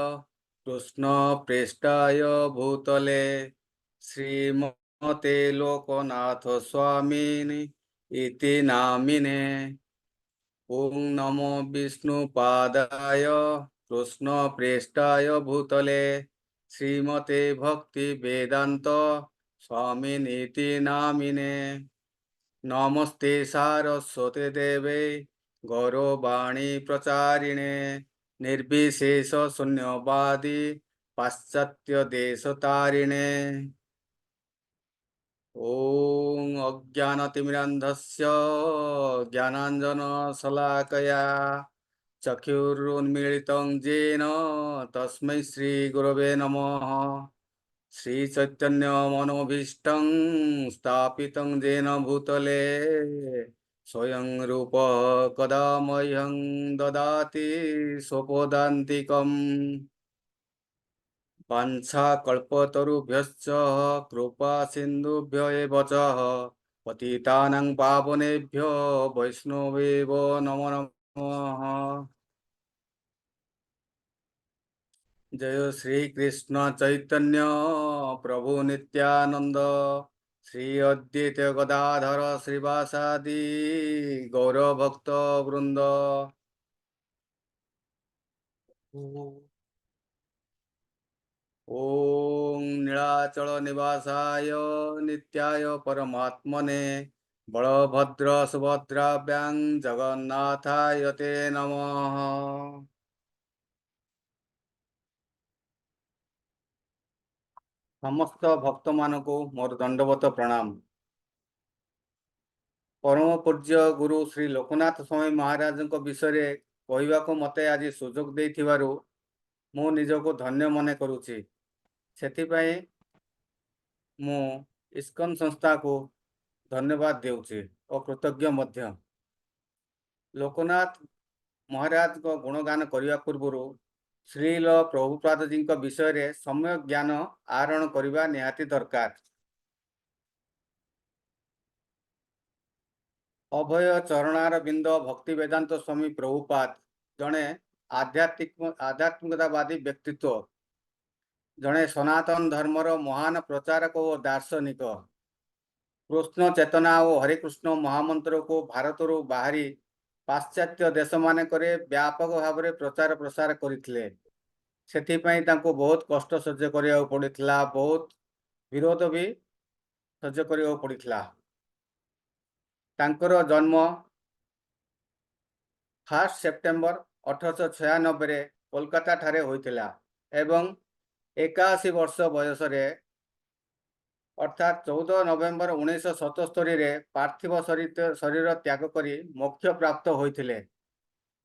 कृष्ण प्रेष्ठाय भूतले श्रीमते लोकनाथ स्वामिनि इति नामिने। ओं नमो विष्णुपादाय कृष्ण प्रेष्ठाय भूतले श्रीमते भक्ति वेदांत स्वामिनीति नामिने। नमस्ते सारस्वते देवे गौरवाणी प्रचारिणे निर्विशेष शून्यवादी पाश्चात्य देशतारिणे ॐ अज्ञानतिमिरान्धस्य ज्ञानाञ्जनशलाकया चक्षुरुन्मीलितं येन तस्मै श्रीगुरवे नमः। श्रीचैतन्यमनोभीष्टं स्थापितं येन भूतले स्वयं रूपः कदा मह्यं ददाति स्वपदान्तिकम्। वाञ्छाकल्पतरुभ्यश्च कृपा सिन्धुभ्य एव च पतितानां पावनेभ्यो वैष्णवेभ्यो नमो नमः। जय श्री कृष्ण चैतन्य प्रभु नित्यानंद श्री अद्वैत गदाधर श्रीवासादि गौर भक्त वृंद। ओम नीलाचल निवासाय नित्याय परमात्मने बलभद्र सुभद्राभ्यां जगन्नाथाय ते नमः। समस्त भक्त मानकु मोर दंडवत प्रणाम। परम पूज्य गुरु श्री लोकनाथ स्वामी महाराज विषय कहवाक मते आज सुजोग देथिबारु मु निजको धन्य मने करुछि। सेथिपाई मु इस्कन संस्था को धन्यवाद देउछि और कृतज्ञ मध्य। लोकनाथ महाराज को गुणगान करने पूर्व श्रील प्रभुपाद जी विषय रे सम्यक ज्ञान आहरण करने निहाती दरकार। अभय चरणार बिंद भक्ति वेदांत स्वामी प्रभुपाद जड़े आध्यात्मिकतावादी व्यक्तित्व, जड़े सनातन धर्मर महान प्रचारक और दार्शनिक। कृष्ण चेतना और हरिकृष्ण महामंत्र को भारत बाहरी पाश्चात्य देश मानकरे व्यापक भाव में प्रचार प्रसार करथिले। सेथिपाई तांको बहुत कष्ट सह्य करिया पड़िथिला, बहुत विरोध भी सह्य करिया पड़िथिला। तांकर जन्म 1 सेप्टेम्बर 1896 रे कोलकाता ठारे होइथिला एवं 81 वर्ष बयस रे अर्थात 14 नवेम्बर 1977 रे पार्थिव शरीर त्याग करी मोक्ष प्राप्त होइथिले।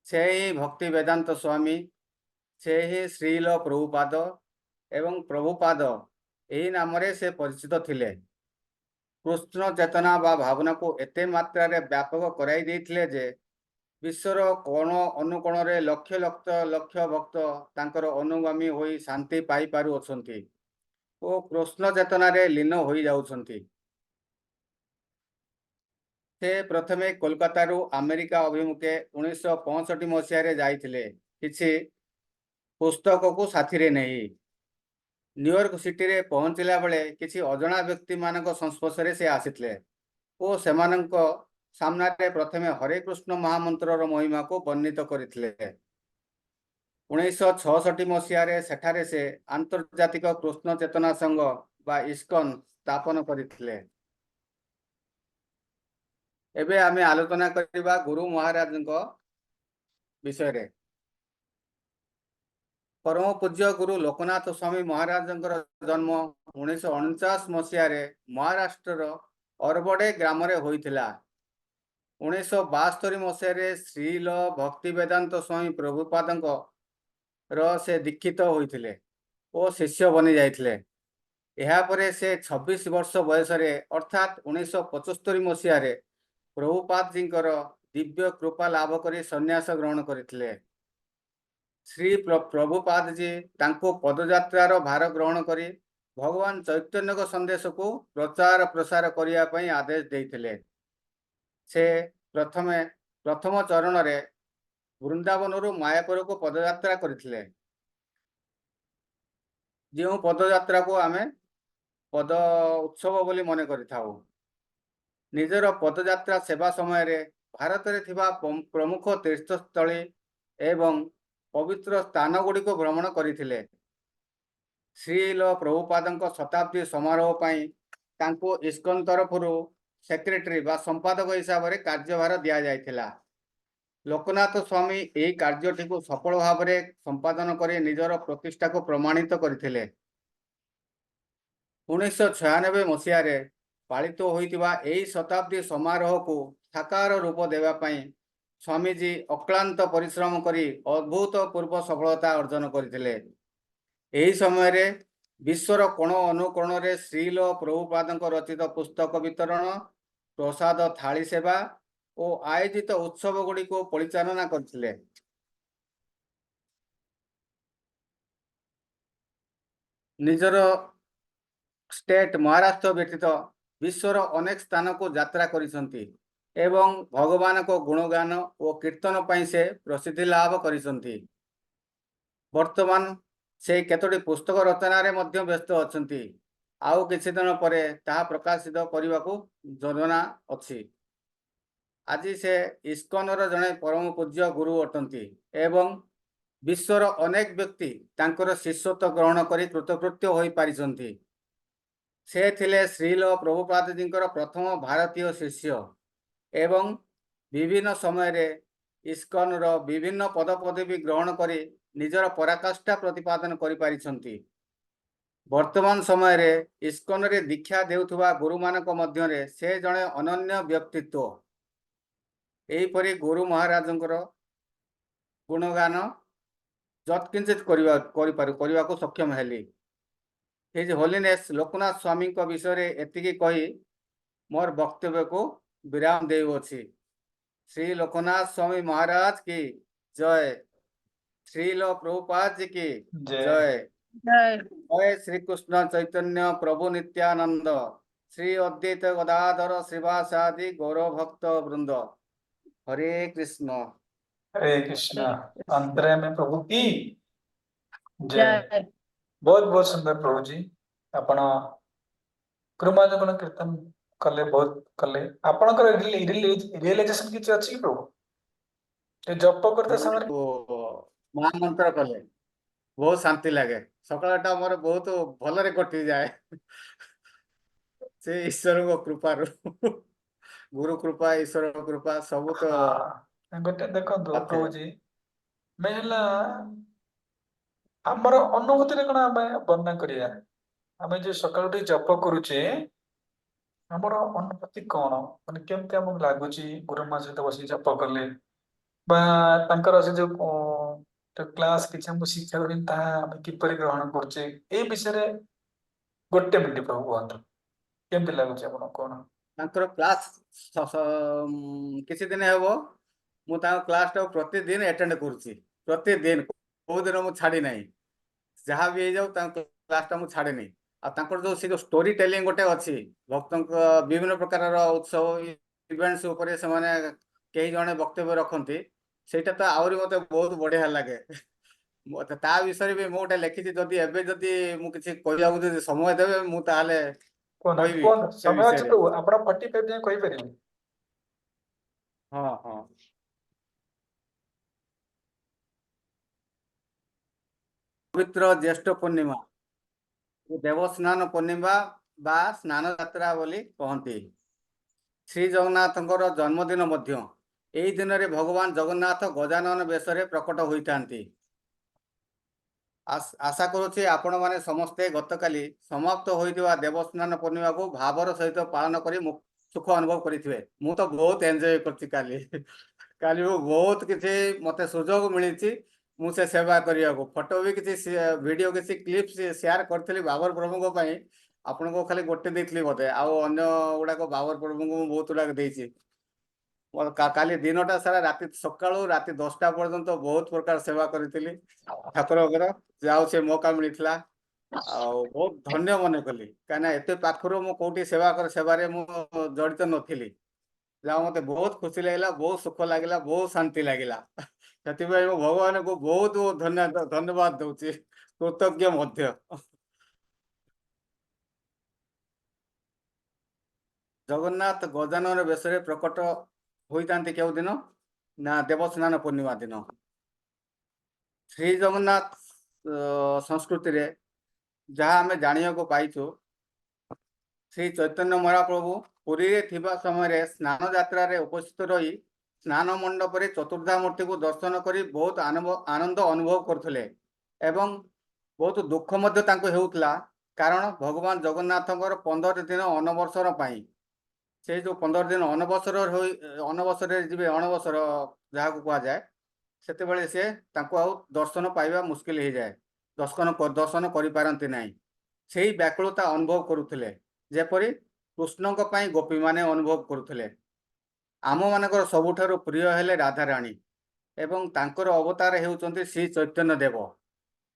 से ही भक्ति वेदांत स्वामी, से ही श्रील प्रभुपाद एवं प्रभुपाद यही नाम रे से परिचित थिले। कृष्ण चेतना बा भावना को एते मात्रा रे व्यापक कराई देथिले जे विश्वर कोण अनुकोण रे लक्ष लक्ष भक्त तांकर अनुगामी होई शांति पाई पारु अछंती ओ कृष्ण चेतना रे लीन होई जाउछंती। से प्रथमे कोलकाता रु अमेरिका अभिमुखे 1965 मसीह रे जाइथिले किछि पुस्तक को साथी रे नहीं। न्यूयॉर्क सिटी रे पहुंचला बेले किछि अजଣା व्यक्ति मानक संस्पर्श रे से आसिथिले ओ सेमानंक सामना रे प्रथमे हरे कृष्ण महामंत्र महिमा को वर्णित करथिले। 1966 मसीह रे सेठारे से आंतर्जातिक कृष्ण चेतना संघ बा इस्कन स्थापन करथिले। एबे आमे आलोचना करिबा गुरु महाराज विषय रे। परम पूज्य गुरु लोकनाथ स्वामी महाराज जन्म 1949 मसीह रे महाराष्ट्र अरबड़े ग्राम रे होइथिला। 1972 मसीह रे श्रील भक्ति वेदांत स्वामी प्रभुपाद से दीक्षित होइथिले ओ शिष्य बनी जाइथिले। एहा परे से 26 वर्ष बयस रे अर्थात 1975 मसीह रे प्रभुपाद जी दिव्य कृपा लाभ करी सन्यास ग्रहण करथिले। श्री प्रभुपाद जी तांको पदयात्रार भार ग्रहण करी भगवान चैतन्य को संदेश को प्रचार प्रसार करिया पई आदेश देइथिले। से प्रथम चरण रे वृंदावन रु मायापुर को पदयात्रा करथिले। जो पदयात्रा को आमे पद उत्सव बोली मने करिथाउ। निजर पदयात्रा सेवा समय रे भारत रे थिबा प्रमुख तीर्थस्थली एवं पवित्र स्थान गुड़ी को भ्रमण करथिले। श्रील प्रभुपाद शताब्दी समारोह पई तांको इस्कन तरफ सेक्रेटरी बा संपादक हिसाब से कार्यभार दि जाइथिला। ଲୋକନାଥ ସ୍ୱାମୀ ଏହି କାର୍ଯ୍ୟଟିକୁ ସଫଳ ଭାବରେ ସମ୍ପାଦନ କରି ନିଜର ପ୍ରତିଷ୍ଠାକୁ ପ୍ରମାଣିତ କରିଥିଲେ। 1996 ମସିହାରେ ପାଳିତ ହୋଇଥିବା ଏହି ଶତାବ୍ଦୀ ସମାରୋହକୁ ସାକାର ରୂପ ଦେବା ପାଇଁ ସ୍ୱାମୀଜୀ ଅକ୍ଳାନ୍ତ ପରିଶ୍ରମ କରି ଅଭୂତପୂର୍ବ ସଫଳତା ଅର୍ଜନ କରିଥିଲେ। ଏହି ସମୟରେ ବିଶ୍ୱର କୋଣ ଅନୁକୋଣରେ ଶ୍ରୀଲ ପ୍ରଭୁପାଦଙ୍କ ରଚିତ ପୁସ୍ତକ ବିତରଣ, ପ୍ରସାଦ ଥାଳି ସେବା ଓ ଆୟୋଜିତ ଉତ୍ସବ ଗୁଡ଼ିକୁ ପରିଚାଳନା କରିଥିଲେ। ନିଜର ଷ୍ଟେଟ୍ ମହାରାଷ୍ଟ୍ର ବ୍ୟତୀତ ବିଶ୍ୱର ଅନେକ ସ୍ଥାନକୁ ଯାତ୍ରା କରିଛନ୍ତି ଏବଂ ଭଗବାନଙ୍କ ଗୁଣଗାନ ଓ କୀର୍ତ୍ତନ ପାଇଁ ସେ ପ୍ରସିଦ୍ଧି ଲାଭ କରିଛନ୍ତି। ବର୍ତ୍ତମାନ ସେ କେତୋଟି ପୁସ୍ତକ ରଚନାରେ ମଧ୍ୟ ବ୍ୟସ୍ତ ଅଛନ୍ତି। ଆଉ କିଛି ଦିନ ପରେ ତାହା ପ୍ରକାଶିତ କରିବାକୁ ଯୋଜନା ଅଛି। ଆଜି ସେ ଇସ୍କନର ଜଣେ ପରମ ପୂଜ୍ୟ ଗୁରୁ ଅଟନ୍ତି ଏବଂ ବିଶ୍ୱର ଅନେକ ବ୍ୟକ୍ତି ତାଙ୍କର ଶିଷ୍ୟତ୍ୱ ଗ୍ରହଣ କରି କୃତକୃତ୍ୟ ହୋଇପାରିଛନ୍ତି। ସେ ଥିଲେ ଶ୍ରୀଲ ପ୍ରଭୁପାଦଜୀଙ୍କର ପ୍ରଥମ ଭାରତୀୟ ଶିଷ୍ୟ ଏବଂ ବିଭିନ୍ନ ସମୟରେ ଇସ୍କନର ବିଭିନ୍ନ ପଦପଦବୀ ଗ୍ରହଣ କରି ନିଜର ପରାକାଷ୍ଠା ପ୍ରତିପାଦନ କରିପାରିଛନ୍ତି। ବର୍ତ୍ତମାନ ସମୟରେ ଇସ୍କନରେ ଦୀକ୍ଷା ଦେଉଥିବା ଗୁରୁମାନଙ୍କ ମଧ୍ୟରେ ସେ ଜଣେ ଅନନ୍ୟ ବ୍ୟକ୍ତିତ୍ୱ। ଏହିପରି ଗୁରୁ ମହାରାଜଙ୍କର ଗୁଣଗାନ ଯତ୍କିଞ୍ଚିତ କରିବାକୁ ସକ୍ଷମ ହେଲି। ହିଜ୍ ହୋଲିନେସ୍ ଲୋକନାଥ ସ୍ୱାମୀଙ୍କ ବିଷୟରେ ଏତିକି କହି ମୋର ବକ୍ତବ୍ୟକୁ ବିରାମ ଦେଉଅଛି। ଶ୍ରୀ ଲୋକନାଥ ସ୍ୱାମୀ ମହାରାଜ କି ଜୟ। ଶ୍ରୀଲ ପ୍ରଭୁପାଦ जी की जय। जय। जय जय श्री कृष्ण चैतन्य प्रभु नित्यानंद श्री अद्वैत गदाधर श्रीवासादि गौरव भक्त वृंद। हरे कृष्ण। हरे कृष्णा। अंतरे में प्रभु की जय। जय बहुत बहुत सुंदर प्रभु जी आपण कृमाजन कीर्तन कले बहुत कले आपणकर रियलाइजेशन किछि अछि कि प्रभु ए जप करते समय महामंत्र कले बहुत शांति लगे। सकाळटा मोर बहुत भलरे कटि जाए से ईश्वर को कृपा गुरु कृपा ईश्वर कृपा सब तो हाँ गोटे देखंतु बात है। प्रभु जी मैं हला हमर अनुभूति रे कोन आमे वर्णन करिया आमे जे सकाळ उठी जप करूचे हमर अनुभूति कोन माने केमते हमक लागुची गुरु मा सहित बसी जप करले बा तांकर से जो तो क्लास किछि हम शिक्षा करिन ता आमे किपरि ग्रहण करचे ए विषय रे गोटे मिनिट प्रभु कहंतु केमते लागुची आपण कोन तांकर क्लास किसी दिन हेबो मु तांकर क्लास टा प्रतिदिन अटेंड करूची प्रतिदिन को दिन मु छाडी नाही जहाँ भी हो जाऊ क्लास टा मु छाड़े नहीं आ तांकर जो से जो स्टोरी टेलिंग गोटे अछि भक्तक विभिन्न प्रकार उत्सव इवेंट्स ऊपर से माने कई जने वक्तव्य रखती सेटा तो आउरी मते बहुत बढ़िया लागे मते ता विषय भी मु गोटे लिखिछि जदी एबे जदी मु किछि कहयाबू जदी समय देबे मु ताले कोन कहबी कोन से समय विषय अछि रे। प्रभु आपण 45 जे कहि परिबे हाँ हाँ पवित्र ज्येष्ठ पूर्णिमा देवस्नान पूर्णिमा बा स्नान यात्रा बोली कहती। श्री जगन्नाथଙ୍କର जन्मदिन ମଧ୍ୟ ଏହି ଦିନରେ ଭଗବାନ ଜଗନ୍ନାଥ ଗଜାନନ ବେଶରେ ପ୍ରକଟ ହୋଇଥାନ୍ତି। आशा करुछि आपण माने समस्ते गतकाली समाप्त होइतिबा देवस्नान पूर्णिमा को भावर सहित पालन करी सुख अनुभव करिथिबे। मु तो बहुत एंजॉय करछि काली काली बहुत किछि मते सुजोग मिलिछि मु से सेवा करिया को फोटो भी किछि वीडियो किछि क्लिप्स शेयर करथली बाबर प्रभु को पई आपण को खाली गोटे देथली बोते आ अन्य गुडा को बाबर प्रभु को बहुत गुडा देछि काली दिनटा सारा राति सकाळू राति 10टा पर्यंत बहुत प्रकार सेवा करिथिली ठाकुर वगैरह जाओ से मौका मिलता बहुत धन्य मन कली कहीं एत पाखर मु कौटी सेवा कर सेवारे मु जड़ित नथिली जाओ मते बहुत खुशी लगिला बहुत सुख लगिला बहुत शांति लगिला से भगवान को बहुत धन्यवाद दूची कृतज्ञ मध्य। जगन्नाथ गजानन बेशरे प्रकट होइतांती केउ दिन ना देवस्नान पूर्णिमा दिन। श्री जगन्नाथ संस्कृति रे जहाँ आमे जानिया को पाइछु श्री चैतन्य महाप्रभु पुरी रे थिबा समय रे स्नान यात्रा रे उपस्थित रही ସ୍ନାନ ମଣ୍ଡପରେ ଚତୁର୍ଦ୍ଧାମୂର୍ତ୍ତିକୁ ଦର୍ଶନ କରି ବହୁତ ଆନନ୍ଦ ଅନୁଭବ କରୁଥିଲେ ଏବଂ ବହୁତ ଦୁଃଖ ମଧ୍ୟ ତାଙ୍କୁ ହେଉଥିଲା, କାରଣ ଭଗବାନ ଜଗନ୍ନାଥଙ୍କର 15 ଦିନ ଅନବସର ପାଇଁ, ସେ ଯେଉଁ 15 ଦିନ ଅନବସରରେ ଯିବେ, ଅଣବସର ଯାହାକୁ କୁହାଯାଏ, ସେତେବେଳେ ସେ ତାଙ୍କୁ ଆଉ ଦର୍ଶନ ପାଇବା ମୁସ୍କିଲ ହେଇଯାଏ, ଦର୍ଶନ କରିପାରନ୍ତି ନାହିଁ। ସେଇ ବ୍ୟାକୁଳତା ଅନୁଭବ କରୁଥିଲେ, ଯେପରି କୃଷ୍ଣଙ୍କ ପାଇଁ ଗୋପୀମାନେ ଅନୁଭବ କରୁଥିଲେ। ଆମମାନଙ୍କର ସବୁଠାରୁ ପ୍ରିୟ ହେଲେ ରାଧାରାଣୀ ଏବଂ ତାଙ୍କର ଅବତାର ହେଉଛନ୍ତି ଶ୍ରୀ ଚୈତନ୍ୟ ଦେବ।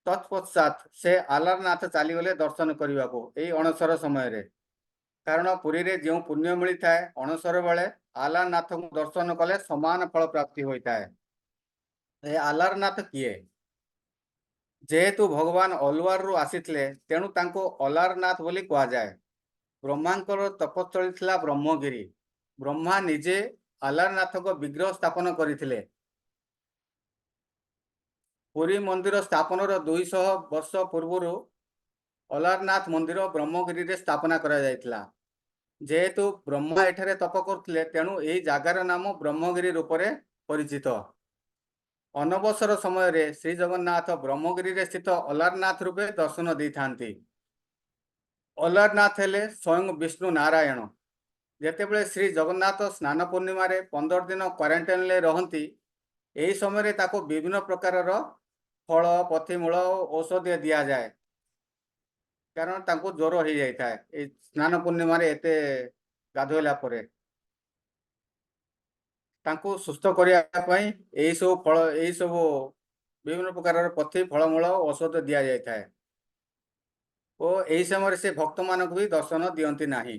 ତତ୍ପଶ୍ଚାତ ସେ ଆଲାରନାଥ ଚାଲିଗଲେ ଦର୍ଶନ କରିବାକୁ ଏଇ ଅଣସର ସମୟରେ, କାରଣ ପୁରୀରେ ଯେଉଁ ପୁଣ୍ୟ ମିଳିଥାଏ ଅଣସର ବେଳେ ଆଲାରନାଥଙ୍କୁ ଦର୍ଶନ କଲେ ସମାନ ଫଳ ପ୍ରାପ୍ତି ହୋଇଥାଏ। ଏ ଆଲାରନାଥ କିଏ? ଯେହେତୁ ଭଗବାନ ଅଲୱାରରୁ ଆସିଥିଲେ, ତେଣୁ ତାଙ୍କୁ ଅଲାରନାଥ ବୋଲି କୁହାଯାଏ। ବ୍ରହ୍ମାଙ୍କର ତପସ୍ଥଳୀ ଥିଲା ବ୍ରହ୍ମଗିରି। ବ୍ରହ୍ମା ନିଜେ ଆଲାରନାଥଙ୍କ ବିଗ୍ରହ ସ୍ଥାପନ କରିଥିଲେ। ପୁରୀ ମନ୍ଦିର ସ୍ଥାପନର 200 ବର୍ଷ ପୂର୍ବରୁ ଅଲାରନାଥ ମନ୍ଦିର ବ୍ରହ୍ମଗିରିରେ ସ୍ଥାପନା କରାଯାଇଥିଲା। ଯେହେତୁ ବ୍ରହ୍ମା ଏଠାରେ ତପ କରୁଥିଲେ, ତେଣୁ ଏହି ଜାଗାର ନାମ ବ୍ରହ୍ମଗିରି ରୂପରେ ପରିଚିତ। ଅନବସର ସମୟରେ ଶ୍ରୀ ଜଗନ୍ନାଥ ବ୍ରହ୍ମଗିରିରେ ସ୍ଥିତ ଅଲାରନାଥ ରୂପେ ଦର୍ଶନ ଦେଇଥାନ୍ତି। ଅଲାରନାଥ ହେଲେ ସ୍ୱୟଂ ବିଷ୍ଣୁ ନାରାୟଣ। ଯେତେବେଳେ ଶ୍ରୀ ଜଗନ୍ନାଥ ସ୍ନାନ ପୂର୍ଣ୍ଣିମାରେ 15 ଦିନ କ୍ୱାରେଣ୍ଟାଇନରେ ରହନ୍ତି, ଏହି ସମୟରେ ତାକୁ ବିଭିନ୍ନ ପ୍ରକାରର ଫଳ, ପଥିମୂଳ ଓ ଔଷଧ ଦିଆଯାଏ, କାରଣ ତାଙ୍କୁ ଜ୍ୱର ହେଇଯାଇଥାଏ ଏଇ ସ୍ନାନ ପୂର୍ଣ୍ଣିମାରେ ଏତେ ଗାଧୋଇଲା ପରେ। ତାଙ୍କୁ ସୁସ୍ଥ କରିବା ପାଇଁ ଏହିସବୁ ବିଭିନ୍ନ ପ୍ରକାରର ପଥି, ଫଳମୂଳ, ଔଷଧ ଦିଆଯାଇଥାଏ ଓ ଏହି ସମୟରେ ସେ ଭକ୍ତମାନଙ୍କୁ ବି ଦର୍ଶନ ଦିଅନ୍ତି ନାହିଁ।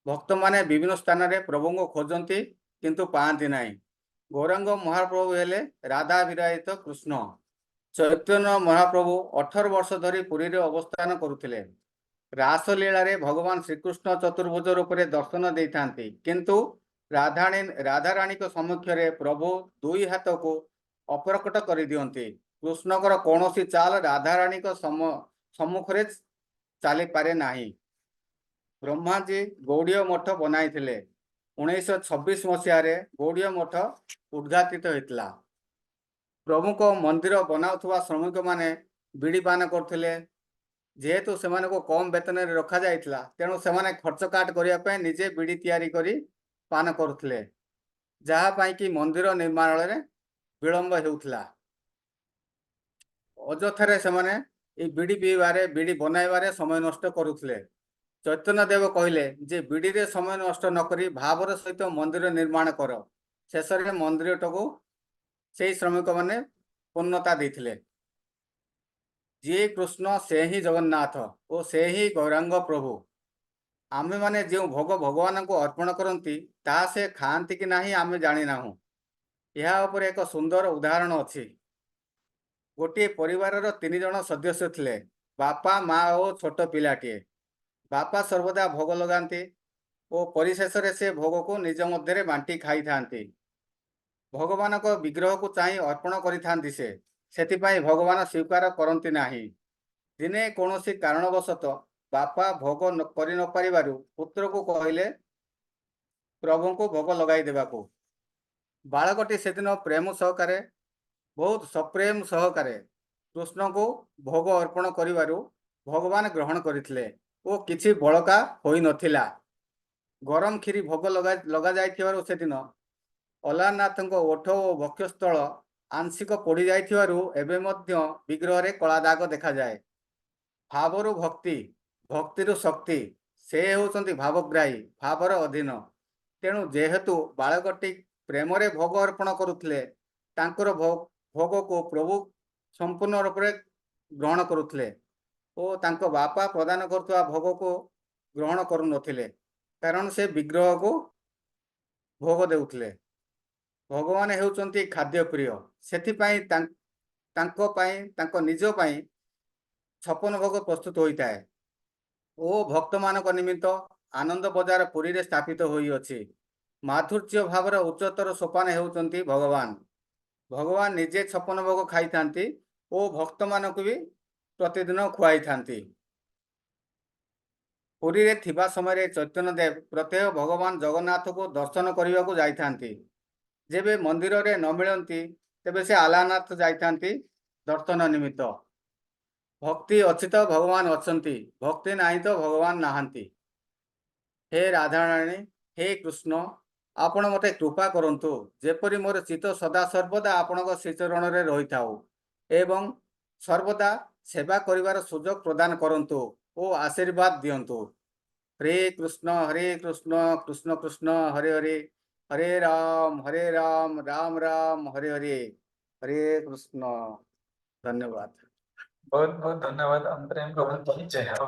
ଭକ୍ତମାନେ ବିଭିନ୍ନ ସ୍ଥାନରେ ପ୍ରଭୁଙ୍କୁ ଖୋଜନ୍ତି କିନ୍ତୁ ପାଆନ୍ତି ନାହିଁ। ଗୌରାଙ୍ଗ ମହାପ୍ରଭୁ ହେଲେ ରାଧା ବିରାଜିତ କୃଷ୍ଣ। ଚୈତନ୍ୟ ମହାପ୍ରଭୁ 18 ବର୍ଷ ଧରି ପୁରୀରେ ଅବସ୍ଥାନ କରୁଥିଲେ। ରାସଲୀଳାରେ ଭଗବାନ ଶ୍ରୀକୃଷ୍ଣ ଚତୁର୍ଭୁଜ ରୂପରେ ଦର୍ଶନ ଦେଇଥାନ୍ତି, କିନ୍ତୁ ରାଧାରାଣୀଙ୍କ ସମ୍ମୁଖରେ ପ୍ରଭୁ ଦୁଇ ହାତକୁ ଅପ୍ରକଟ କରିଦିଅନ୍ତି। କୃଷ୍ଣଙ୍କର କୌଣସି ଚାଲ ରାଧାରାଣୀଙ୍କ ସମ୍ମୁଖରେ ଚାଲିପାରେ ନାହିଁ। ବ୍ରହ୍ମାଜୀ ଗୌଡ଼ୀୟ ମଠ ବନାଇଥିଲେ। 1926 ମସିହାରେ ଗୌଡ଼ୀୟ ମଠ ଉଦ୍ଘାଟିତ ହୋଇଥିଲା। ପ୍ରଭୁଙ୍କ ମନ୍ଦିର ବନାଉଥିବା ଶ୍ରମିକମାନେ ବିଡ଼ି ପାନ କରୁଥିଲେ। ଯେହେତୁ ସେମାନଙ୍କୁ କମ୍ ବେତନରେ ରଖାଯାଇଥିଲା, ତେଣୁ ସେମାନେ ଖର୍ଚ୍ଚ କାଟ କରିବା ପାଇଁ ନିଜେ ବିଡ଼ି ତିଆରି କରି ପାନ କରୁଥିଲେ, ଯାହା ପାଇଁ କି ମନ୍ଦିର ନିର୍ମାଣରେ ବିଳମ୍ବ ହେଉଥିଲା। ଅଯଥାରେ ସେମାନେ ଏହି ବିଡ଼ି ପିଇବାରେ, ବିଡ଼ି ବନାଇବାରେ ସମୟ ନଷ୍ଟ କରୁଥିଲେ। ଚୈତନ୍ୟ ଦେବ କହିଲେ ଯେ ବିଡ଼ିରେ ସମୟ ନଷ୍ଟ ନକରି ଭାବର ସହିତ ମନ୍ଦିର ନିର୍ମାଣ କର। ଶେଷରେ ମନ୍ଦିରଟାକୁ ସେହି ଶ୍ରମିକମାନେ ପୂର୍ଣ୍ଣତା ଦେଇଥିଲେ। ଯିଏ କୃଷ୍ଣ ସେ ହିଁ ଜଗନ୍ନାଥ ଓ ସେ ହିଁ ଗୌରାଙ୍ଗ ପ୍ରଭୁ। ଆମେମାନେ ଯେଉଁ ଭୋଗ ଭଗବାନଙ୍କୁ ଅର୍ପଣ କରନ୍ତି, ତାହା ସେ ଖାଆନ୍ତି କି ନାହିଁ ଆମେ ଜାଣିନାହୁଁ। ଏହା ଉପରେ ଏକ ସୁନ୍ଦର ଉଦାହରଣ ଅଛି। ଗୋଟିଏ ପରିବାରର 3 ଜଣ ସଦସ୍ୟ ଥିଲେ, ବାପା, ମା ଓ ଛୋଟ ପିଲାଟିଏ। ବାପା ସର୍ବଦା ଭୋଗ ଲଗାନ୍ତି ଓ ପରିଶେଷରେ ସେ ଭୋଗକୁ ନିଜ ମଧ୍ୟରେ ବାଣ୍ଟି ଖାଇଥାନ୍ତି। ଭଗବାନଙ୍କ ବିଗ୍ରହକୁ ଚାହିଁ ଅର୍ପଣ କରିଥାନ୍ତି ସେ, ସେଥିପାଇଁ ଭଗବାନ ସ୍ୱୀକାର କରନ୍ତି ନାହିଁ। ଦିନେ କୌଣସି କାରଣବଶତଃ ବାପା ଭୋଗ କରି ନ ପାରିବାରୁ ପୁତ୍ରକୁ କହିଲେ ପ୍ରଭୁଙ୍କୁ ଭୋଗ ଲଗାଇ ଦେବାକୁ। ବାଳକଟି ସେଦିନ ପ୍ରେମ ସହକାରେ, ବହୁତ ସପ୍ରେମ ସହକାରେ କୃଷ୍ଣଙ୍କୁ ଭୋଗ ଅର୍ପଣ କରିବାରୁ ଭଗବାନ ଗ୍ରହଣ କରିଥିଲେ ଓ କିଛି ବଳକା ହୋଇନଥିଲା। ଗରମ କ୍ଷୀରି ଭୋଗ ଲଗାଯାଇଥିବାରୁ ସେଦିନ ଅଲାରନାଥଙ୍କ ଓଠ ଓ ବକ୍ଷସ୍ଥଳ ଆଂଶିକ ପୋଡ଼ି ଯାଇଥିବାରୁ ଏବେ ମଧ୍ୟ ବିଗ୍ରହରେ କଳା ଦାଗ ଦେଖାଯାଏ। ଭାବରୁ ଭକ୍ତି, ଭକ୍ତିରୁ ଶକ୍ତି, ସେ ହେଉଛନ୍ତି ଭାବଗ୍ରାହୀ, ଭାବର ଅଧୀନ। ତେଣୁ ଯେହେତୁ ବାଳକଟି ପ୍ରେମରେ ଭୋଗ ଅର୍ପଣ କରୁଥିଲେ, ତାଙ୍କର ଭୋଗକୁ ପ୍ରଭୁ ସମ୍ପୂର୍ଣ୍ଣ ରୂପରେ ଗ୍ରହଣ କରୁଥିଲେ ଓ ତାଙ୍କ ବାପା ପ୍ରଦାନ କରୁଥିବା ଭୋଗକୁ ଗ୍ରହଣ କରୁନଥିଲେ, କାରଣ ସେ ବିଗ୍ରହକୁ ଭୋଗ ଦେଉଥିଲେ। ଭଗବାନ ହେଉଛନ୍ତି ଖାଦ୍ୟପ୍ରିୟ, ସେଥିପାଇଁ ତାଙ୍କ ନିଜ ପାଇଁ 56 ଭୋଗ ପ୍ରସ୍ତୁତ ହୋଇଥାଏ ଓ ଭକ୍ତମାନଙ୍କ ନିମିତ୍ତ ଆନନ୍ଦ ବଜାର ପୁରୀରେ ସ୍ଥାପିତ ହୋଇଅଛି। ମାଧୁର୍ଯ୍ୟ ଭାବର ଉଚ୍ଚତର ସୋପାନ ହେଉଛନ୍ତି ଭଗବାନ। ଭଗବାନ ନିଜେ 56 ଭୋଗ ଖାଇଥାନ୍ତି ଓ ଭକ୍ତମାନଙ୍କୁ ବି ପ୍ରତିଦିନ ଖୁଆଇଥାନ୍ତି। ପୁରୀରେ ଥିବା ସମୟରେ ଚୈତନ୍ୟ ଦେବ ପ୍ରତ୍ୟହ ଭଗବାନ ଜଗନ୍ନାଥଙ୍କୁ ଦର୍ଶନ କରିବାକୁ ଯାଇଥାନ୍ତି। ଯେବେ ମନ୍ଦିରରେ ନ ମିଳନ୍ତି ତେବେ ସେ ଆଲାରନାଥ ଯାଇଥାନ୍ତି ଦର୍ଶନ ନିମିତ୍ତ। ଭକ୍ତି ଅଛି ତ ଭଗବାନ ଅଛନ୍ତି, ଭକ୍ତି ନାହିଁ ତ ଭଗବାନ ନାହାନ୍ତି। ହେ ରାଧାରାଣୀ, ହେ କୃଷ୍ଣ, ଆପଣ ମୋତେ କୃପା କରନ୍ତୁ, ଯେପରି ମୋର ଚିତ୍ତ ସଦା ସର୍ବଦା ଆପଣଙ୍କ ଶ୍ରୀଚରଣରେ ରହିଥାଉ ଏବଂ ସର୍ବଦା ସେବା କରିବାର ସୁଯୋଗ ପ୍ରଦାନ କରନ୍ତୁ ଓ ଆଶୀର୍ବାଦ ଦିଅନ୍ତୁ। ହରେ କୃଷ୍ଣ କୃଷ୍ଣ କୃଷ୍ଣ ହରେ ହରେ, ହରେ ରାମ ରାମ ରାମ ହରେ ହରେ, ହରେ କୃଷ୍ଣ। ଧନ୍ୟବାଦ। बहुत बहुत धन्यवाद अंतर्यामी प्रभु की जय हो।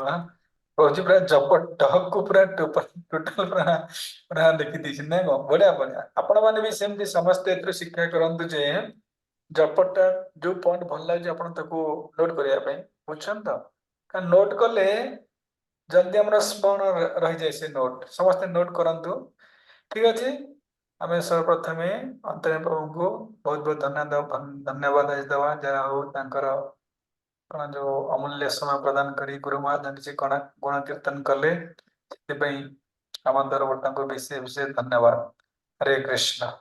प्रभु पूरा जपट टहक को पूरा टोटल पूरा लिखि दी ना बढ़िया बढ़िया। आपण माने भी सेमती समस्त एथरो शिक्षा करंतु जे जपटा जो पॉइंट भल लागे आपण ताको नोट करिया पई बुझछन त का नोट कले जल्दी हमरा स्मरण रहि जाय से नोट समस्त नोट करंतु। ठीक अछि आमे सर्वप्रथमे अंतर्यामी प्रभु को बहुत बहुत धन्यवाद दवा जहा हो तांकर कौन जो अमूल्य समय प्रदान करी गुरु महाराज जी कौन गुण कीर्तन कले आम दरबार को विशेष विशेष धन्यवाद। हरे कृष्ण।